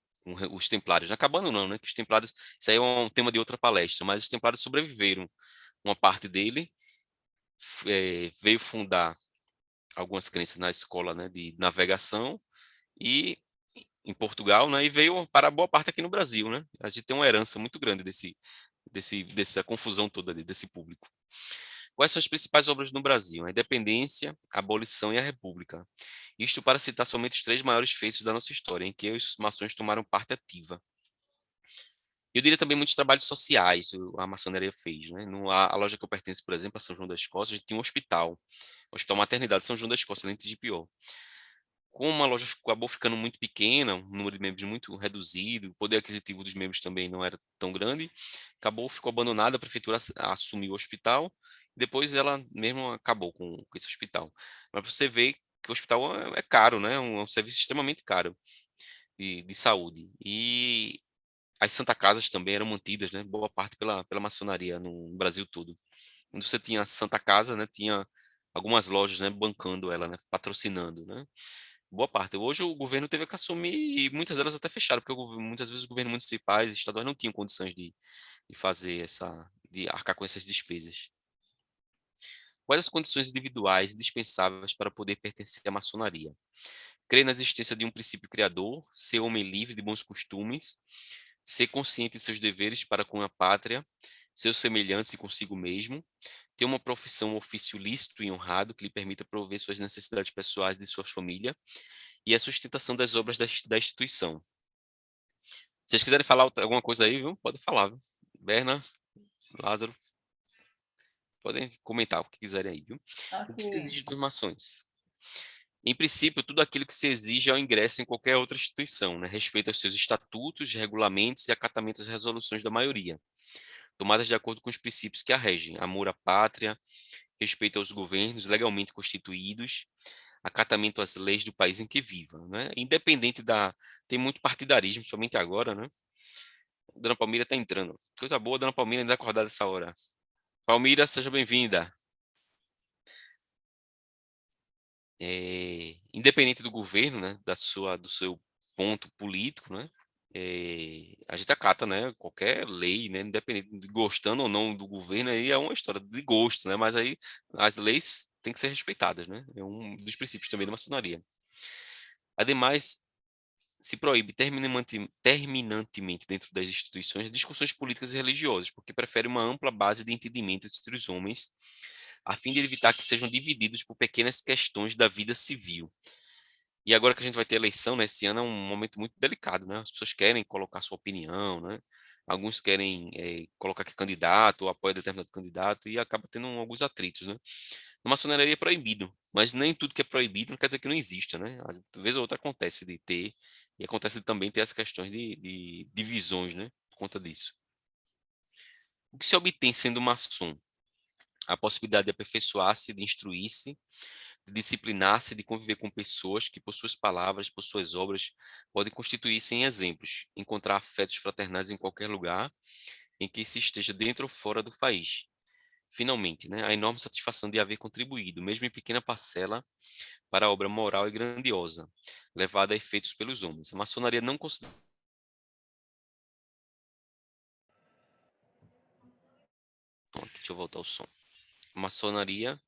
os Templários, não acabando não, né, que os Templários, isso aí é um tema de outra palestra, mas os Templários sobreviveram, uma parte dele veio fundar algumas crenças na escola, né, de navegação e em Portugal, né, e veio para boa parte aqui no Brasil, né? A gente tem uma herança muito grande dessa confusão toda ali, desse público. Quais são as principais obras no Brasil? A Independência, a Abolição e a República. Isto para citar somente os 3 maiores feitos da nossa história, em que os maçons tomaram parte ativa. Eu diria também muitos trabalhos sociais a maçonaria fez, né? A loja que eu pertenço, por exemplo, a São João das Costas, a gente tinha um hospital, Hospital Maternidade São João das Costas, Lente de Pior. Como a loja acabou ficando muito pequena, o número de membros muito reduzido, o poder aquisitivo dos membros também não era tão grande, ficou abandonada, a prefeitura assumiu o hospital, depois ela mesmo acabou com esse hospital. Mas você vê que o hospital é caro, né? É um serviço extremamente caro de saúde. E as Santa Casas também eram mantidas, né? Boa parte pela maçonaria no Brasil todo. Quando você tinha a Santa Casa, né? Tinha algumas lojas, né? Bancando ela, né? Patrocinando, né? Boa parte. Hoje o governo teve que assumir e muitas delas até fecharam, porque muitas vezes os governos municipais e estaduais não tinham condições de fazer de arcar com essas despesas. Quais as condições individuais indispensáveis para poder pertencer à maçonaria? Crer na existência de um princípio criador, ser homem livre de bons costumes, ser consciente de seus deveres para com a pátria, seus semelhantes e consigo mesmo, ter uma profissão, um ofício lícito e honrado que lhe permita prover suas necessidades pessoais e de sua família, e a sustentação das obras da instituição. Se vocês quiserem falar alguma coisa aí, viu? Pode falar, viu? Berna, Lázaro, podem comentar o que quiserem aí, viu? O que se Aqui. exige das mações? Em princípio, tudo aquilo que se exige ao ingresso em qualquer outra instituição, né? Respeito aos seus estatutos, regulamentos e acatamento às resoluções da maioria, tomadas de acordo com os princípios que a regem, amor à pátria, respeito aos governos legalmente constituídos, acatamento às leis do país em que viva, né? Independente tem muito partidarismo, somente agora, né? Dona Palmira está entrando. Coisa boa, Dona Palmira ainda acordada essa hora. Palmira, seja bem-vinda. independente do governo, né, do seu ponto político, né, a gente acata, né, qualquer lei, né, independente de gostando ou não do governo, aí é uma história de gosto, né, mas aí as leis têm que ser respeitadas, né, é um dos princípios também da maçonaria. Ademais, se proíbe terminantemente dentro das instituições discussões políticas e religiosas, porque prefere uma ampla base de entendimento entre os homens, a fim de evitar que sejam divididos por pequenas questões da vida civil. E agora que a gente vai ter eleição, né, esse ano é um momento muito delicado, né? As pessoas querem colocar sua opinião, né? Alguns querem colocar que candidato ou apoia determinado candidato e acaba tendo alguns atritos, né? Na maçonaria é proibido, mas nem tudo que é proibido não quer dizer que não exista, né? Às vezes ou outra acontece de ter, e acontece de também ter as questões de divisões, né? Por conta disso. O que se obtém sendo maçom? A possibilidade de aperfeiçoar-se, de instruir-se, de disciplinar-se, de conviver com pessoas que, por suas palavras, por suas obras, podem constituir-se em exemplos, encontrar afetos fraternais em qualquer lugar em que se esteja dentro ou fora do país. Finalmente, né, a enorme satisfação de haver contribuído, mesmo em pequena parcela, para a obra moral e grandiosa, levada a efeitos pelos homens. A maçonaria não considera. Deixa eu voltar o som. A maçonaria.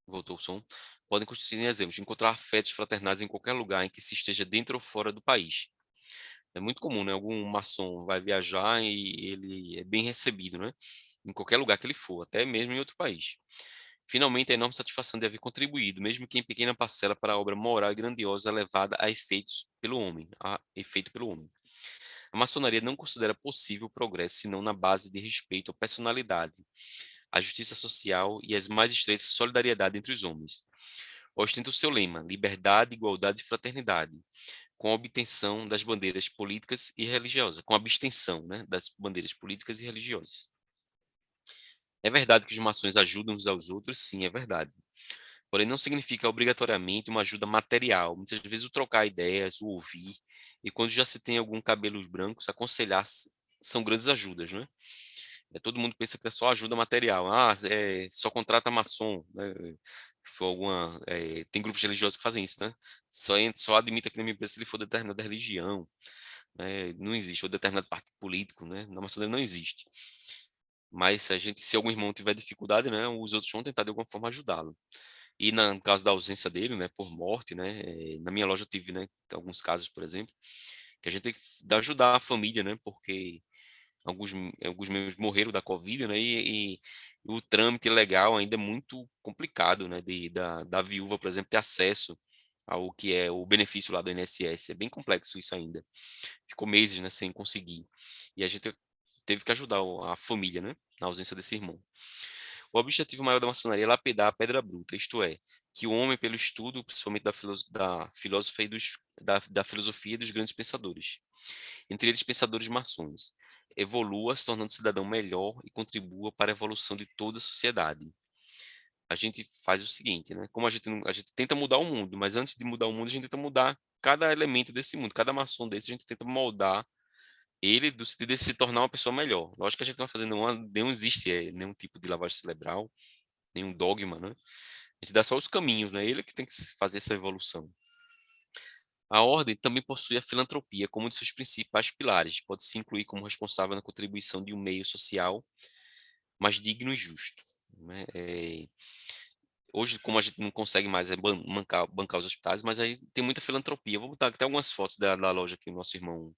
Voltou o som. Podem constituir exemplos, de encontrar afetos fraternais em qualquer lugar em que se esteja dentro ou fora do país. É muito comum, né? Algum maçom vai viajar e ele é bem recebido, né? Em qualquer lugar que ele for, até mesmo em outro país. Finalmente, a enorme satisfação de haver contribuído, mesmo que em pequena parcela, para a obra moral e grandiosa levada a efeitos pelo homem, a efeito pelo homem. A maçonaria não considera possível o progresso senão na base de respeito à personalidade, à justiça social e às mais estreitas solidariedade entre os homens. Ostenta o seu lema: liberdade, igualdade e fraternidade, com a obtenção das bandeiras políticas e religiosas, com a abstenção, né, das bandeiras políticas e religiosas. É verdade que os maçons ajudam uns aos outros? Sim, é verdade. Porém, não significa obrigatoriamente uma ajuda material. Muitas vezes o trocar ideias, o ouvir, e quando já se tem algum cabelos brancos, aconselhar são grandes ajudas, né? Todo mundo pensa que é só ajuda material. Ah, só contrata maçom, né? Se for tem grupos religiosos que fazem isso, né? Só admite aqui na minha empresa se ele for de determinada religião, né? Não existe, ou determinado partido político, né? Na maçonaria não existe. Mas se algum irmão tiver dificuldade, né? Os outros vão tentar de alguma forma ajudá-lo. E no caso da ausência dele, né? Por morte, né? Na minha loja eu tive, né? Alguns casos, por exemplo, que a gente tem que ajudar a família, né? Porque alguns membros morreram da Covid, né? E o trâmite legal ainda é muito complicado, né? Da viúva, por exemplo, ter acesso ao que é o benefício lá do INSS. É bem complexo isso ainda. Ficou meses, né? Sem conseguir. E a gente teve que ajudar a família, né? Na ausência desse irmão. O objetivo maior da maçonaria é lapidar a pedra bruta, isto é, que o homem, pelo estudo, principalmente da filosofia da filosofia dos grandes pensadores, entre eles pensadores maçons, evolua se tornando cidadão melhor e contribua para a evolução de toda a sociedade. A gente faz o seguinte, né? Como a gente, a gente tenta mudar o mundo, mas antes de mudar o mundo, a gente tenta mudar cada elemento desse mundo, cada maçom desse, a gente tenta moldar ele do sentido de se tornar uma pessoa melhor. Lógico que a gente não está fazendo não existe nenhum tipo de lavagem cerebral, nenhum dogma, né? A gente dá só os caminhos, né? Ele que tem que fazer essa evolução. A ordem também possui a filantropia como um de seus principais pilares. Pode se incluir como responsável na contribuição de um meio social mais digno e justo, né? Hoje, como a gente não consegue mais bancar os hospitais, mas aí tem muita filantropia. Vou botar até algumas fotos da loja que o nosso irmão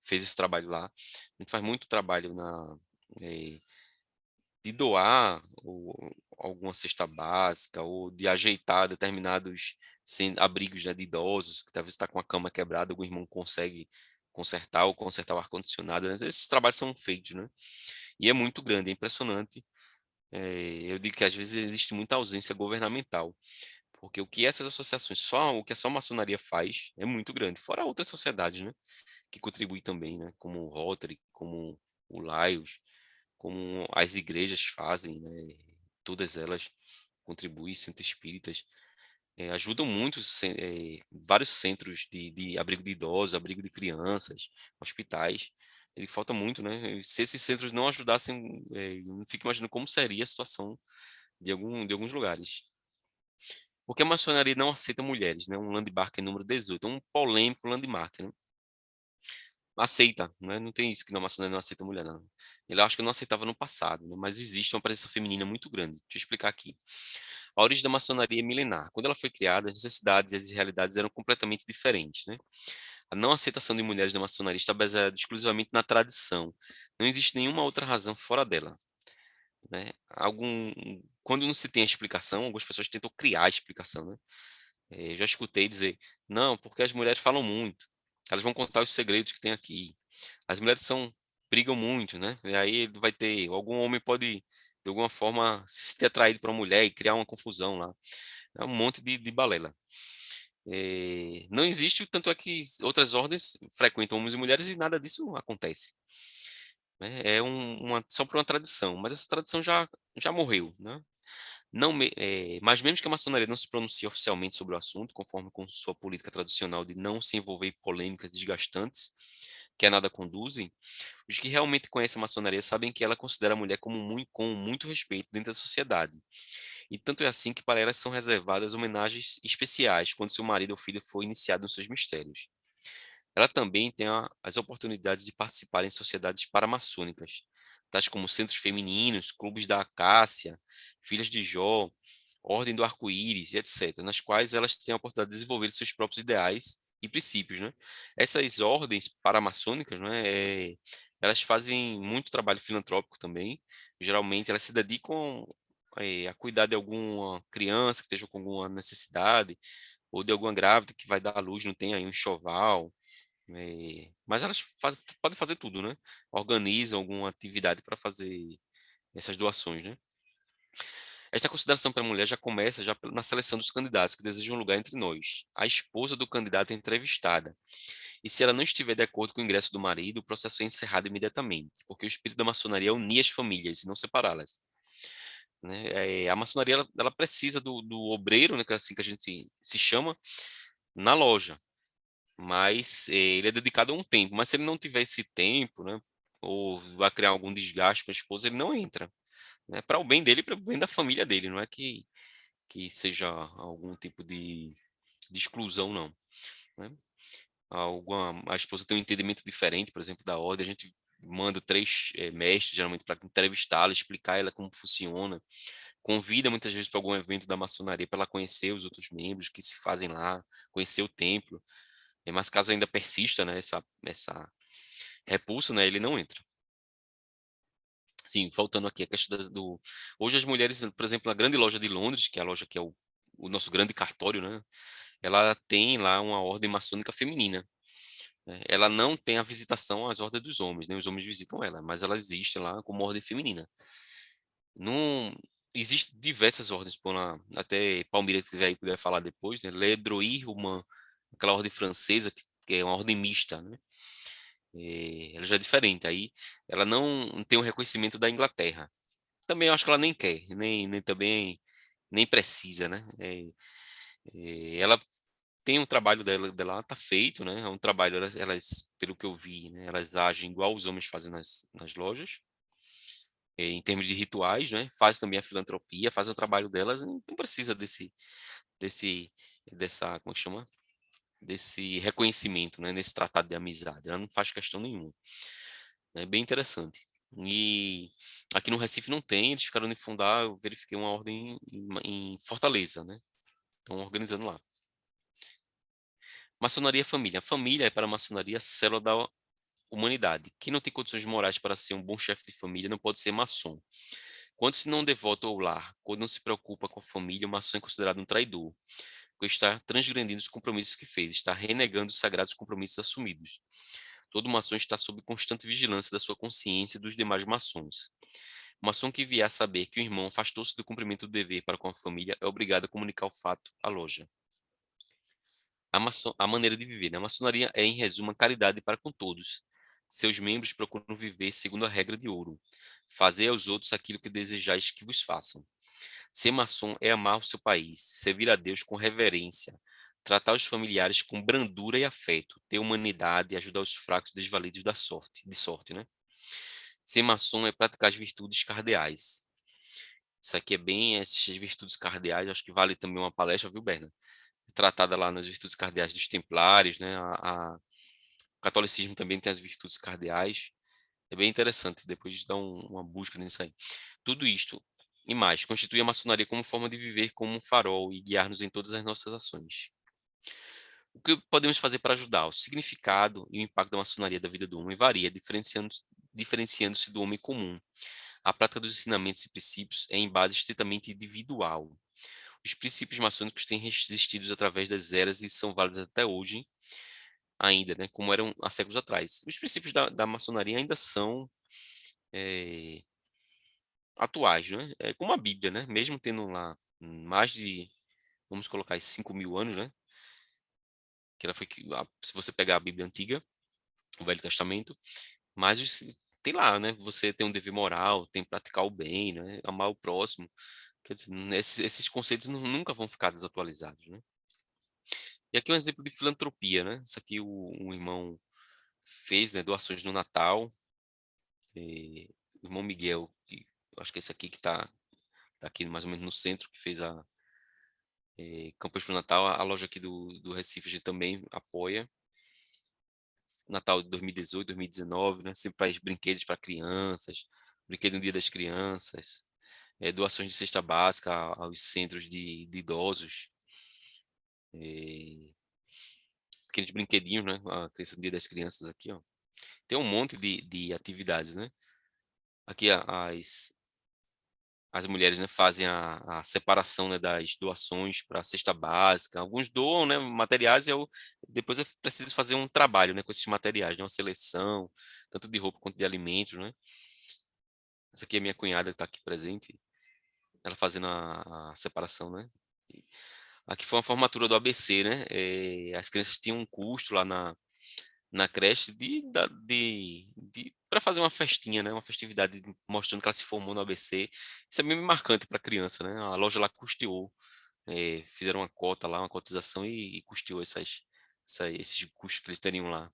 fez esse trabalho lá. A gente faz muito trabalho eh, de doar alguma cesta básica ou de ajeitar determinados abrigos, né, de idosos que talvez está com a cama quebrada, algum irmão consegue consertar ou consertar o ar-condicionado, né? Esses trabalhos são feitos, né? E é muito grande, é impressionante. Eu digo que às vezes existe muita ausência governamental, porque o que essas associações, o que a só maçonaria faz é muito grande, fora outras sociedades, né, que contribuem também, né, como o Rotary, como o Lions, como as igrejas fazem, né? Todas elas contribuem, centros espíritas, ajudam muito vários centros de abrigo de idosos, abrigo de crianças, hospitais. Ele falta muito, né? Se esses centros não ajudassem, eu não fico imaginando como seria a situação de alguns lugares. Porque a maçonaria não aceita mulheres, né? Um landmark número 18, um polêmico landmark, né? Aceita, né? Não tem isso que na maçonaria não aceita mulher, não. Ele acho que não aceitava no passado, né? Mas existe uma presença feminina muito grande. Deixa eu explicar aqui. A origem da maçonaria é milenar. Quando ela foi criada, as necessidades e as realidades eram completamente diferentes, né? A não aceitação de mulheres na maçonaria está baseada exclusivamente na tradição. Não existe nenhuma outra razão fora dela, né? Quando não se tem a explicação, algumas pessoas tentam criar a explicação, né? Eu já escutei dizer, não, porque as mulheres falam muito, elas vão contar os segredos que tem aqui. As mulheres brigam muito, né? E aí vai ter, algum homem pode, de alguma forma, se sentir atraído para uma mulher e criar uma confusão lá. É um monte de balela. Não existe, tanto é que outras ordens frequentam homens e mulheres e nada disso acontece, né? Só por uma tradição, mas essa tradição já morreu, né? Mas mesmo que a maçonaria não se pronuncie oficialmente sobre o assunto, conforme com sua política tradicional de não se envolver em polêmicas desgastantes, que a nada conduzem, os que realmente conhecem a maçonaria sabem que ela considera a mulher com muito respeito dentro da sociedade. E tanto é assim que para elas são reservadas homenagens especiais quando seu marido ou filho for iniciado nos seus mistérios. Ela também tem as oportunidades de participar em sociedades paramaçônicas, tais como centros femininos, clubes da Acácia, Filhas de Jó, Ordem do Arco-Íris, e etc., nas quais elas têm a oportunidade de desenvolver seus próprios ideais e princípios, né? Essas ordens paramaçônicas, né, elas fazem muito trabalho filantrópico também. Geralmente, elas se dedicam a cuidar de alguma criança que esteja com alguma necessidade, ou de alguma grávida que vai dar à luz, não tem aí um enxoval, mas elas podem fazer tudo, né? Organizam alguma atividade para fazer essas doações, né? Esta consideração pela mulher já começa na seleção dos candidatos que desejam um lugar entre nós. A esposa do candidato é entrevistada. E se ela não estiver de acordo com o ingresso do marido, o processo é encerrado imediatamente, porque o espírito da maçonaria é unir as famílias e não separá-las, né? A maçonaria ela precisa do obreiro, né, que é assim que a gente se chama, na loja. Mas ele é dedicado a um tempo. Mas se ele não tiver esse tempo, né, ou vai criar algum desgaste com a esposa, ele não entra, né, para o bem dele, para o bem da família dele. Não é que seja algum tipo de exclusão, não, né? A esposa tem um entendimento diferente, por exemplo, da ordem. A gente manda três mestres, geralmente, para entrevistá-la, explicar ela como funciona. Convida muitas vezes para algum evento da maçonaria para ela conhecer os outros membros que se fazem lá, conhecer o templo. Mas caso ainda persista, né, essa repulsa, né, ele não entra. Sim, faltando aqui a questão do... Hoje as mulheres, por exemplo, na grande loja de Londres, que é a loja que é o nosso grande cartório, né, ela tem lá uma ordem maçônica feminina, né? Ela não tem a visitação às ordens dos homens, né, os homens visitam ela, mas ela existe lá como ordem feminina. Não... Existem diversas ordens, até Palmira que tiver aí puder falar depois, né, Ledroit-Roman, aquela ordem francesa que é uma ordem mista, né? Ela já é diferente. Aí ela não tem o reconhecimento da Inglaterra. Também eu acho que ela nem quer, nem também nem precisa, né? Ela tem um trabalho dela tá feito, né? É um trabalho, pelo que eu vi, né? Elas agem igual os homens fazem nas lojas, em termos de rituais, né? Faz também a filantropia, faz o trabalho delas, não precisa desse, como é que chama? Desse reconhecimento, né? Nesse tratado de amizade. Ela não faz questão nenhuma. É bem interessante. E aqui no Recife não tem, eles ficaram de fundar, eu verifiquei uma ordem em Fortaleza, né? Estão organizando lá. Maçonaria família. A família é para a maçonaria a célula da humanidade. Quem não tem condições morais para ser um bom chefe de família não pode ser maçom. Quando se não devota ao lar, quando não se preocupa com a família, o maçom é considerado um traidor, porque está transgredindo os compromissos que fez, está renegando os sagrados compromissos assumidos. Todo maçom está sob constante vigilância da sua consciência e dos demais maçons. O maçom que vier a saber que o irmão afastou-se do cumprimento do dever para com a família é obrigado a comunicar o fato à loja. A maneira de viver, né? A maçonaria é, em resumo, a caridade para com todos. Seus membros procuram viver segundo a regra de ouro. Fazer aos outros aquilo que desejais que vos façam. Ser maçom é amar o seu país, servir a Deus com reverência, tratar os familiares com brandura e afeto, ter humanidade e ajudar os fracos e desvalidos de sorte, né? Ser maçom é praticar as virtudes cardeais. Isso aqui é bem essas virtudes cardeais, acho que vale também uma palestra, viu, Berna? Tratada lá nas virtudes cardeais dos templários, né? O catolicismo também tem as virtudes cardeais. É bem interessante, depois de dar uma busca nisso aí. Tudo isto e mais constitui a maçonaria como forma de viver como um farol e guiar-nos em todas as nossas ações. O que podemos fazer para ajudar? O significado e o impacto da maçonaria da vida do homem varia, diferenciando-se do homem comum. A prática dos ensinamentos e princípios é em base estritamente individual. Os princípios maçônicos têm resistido através das eras e são válidos até hoje, ainda, né, como eram há séculos atrás. Os princípios da maçonaria ainda são atuais, né? É como a Bíblia, né? Mesmo tendo lá mais de, vamos colocar, 5.000 anos, né? Que ela foi, se você pegar a Bíblia antiga, o Velho Testamento, mas tem lá, né? Você tem um dever moral, tem que praticar o bem, né? Amar o próximo. Quer dizer, esses conceitos nunca vão ficar desatualizados, né? E aqui é um exemplo de filantropia, né? Isso aqui um irmão fez, né? Doações no Natal. O irmão Miguel, que acho que é esse aqui que tá aqui mais ou menos no centro, que fez a campanha para o Natal. A loja aqui do Recife a gente também apoia. Natal de 2018, 2019, né? Sempre faz brinquedos para crianças, brinquedo no Dia das Crianças, doações de cesta básica aos centros de idosos, pequenos brinquedinhos, né? A criança no Dia das Crianças aqui, ó. Tem um monte de atividades, né? Aqui as mulheres, né, fazem a separação, né, das doações para a cesta básica. Alguns doam, né, materiais depois é preciso fazer um trabalho, né, com esses materiais, né, uma seleção, tanto de roupa quanto de alimentos, né. Essa aqui é minha cunhada que está aqui presente, ela fazendo a separação, né. Aqui foi uma formatura do ABC, né, as crianças tinham um custo lá na creche para fazer uma festinha, né? Uma festividade mostrando que ela se formou no ABC. Isso é bem marcante para a criança, né? A loja lá custeou, fizeram uma cota lá, uma cotização e custeou esses custos que eles teriam lá.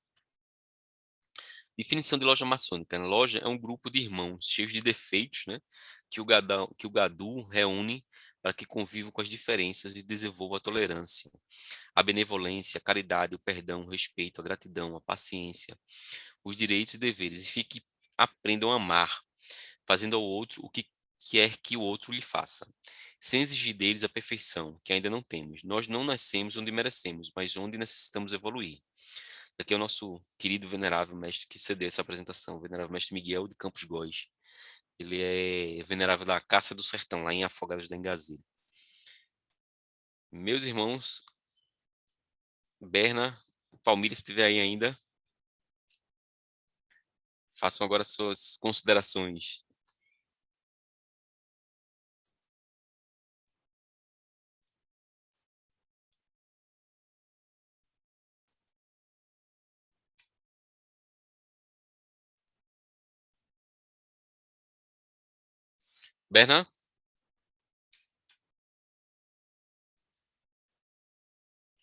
Definição de loja maçônica, né? Loja é um grupo de irmãos cheios de defeitos, né? Que o Gadu reúne para que convivam com as diferenças e desenvolva a tolerância, a benevolência, a caridade, o perdão, o respeito, a gratidão, a paciência, os direitos e deveres, e fique aprendam a amar, fazendo ao outro o que quer que o outro lhe faça, sem exigir deles a perfeição, que ainda não temos. Nós não nascemos onde merecemos, mas onde necessitamos evoluir. Aqui é o nosso querido venerável mestre que cedeu essa apresentação, o venerável mestre Miguel de Campos Góes. Ele é venerável da Caça do Sertão, lá em Afogados da Engazeira. Meus irmãos, Berna, Palmira, se estiver aí ainda, façam agora suas considerações. Berna?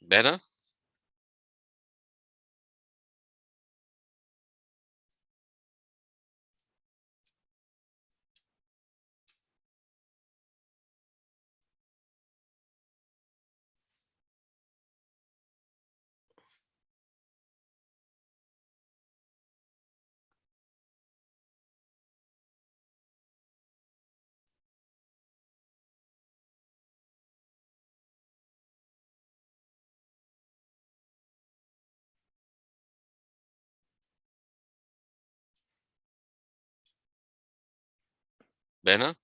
Berna? Berna?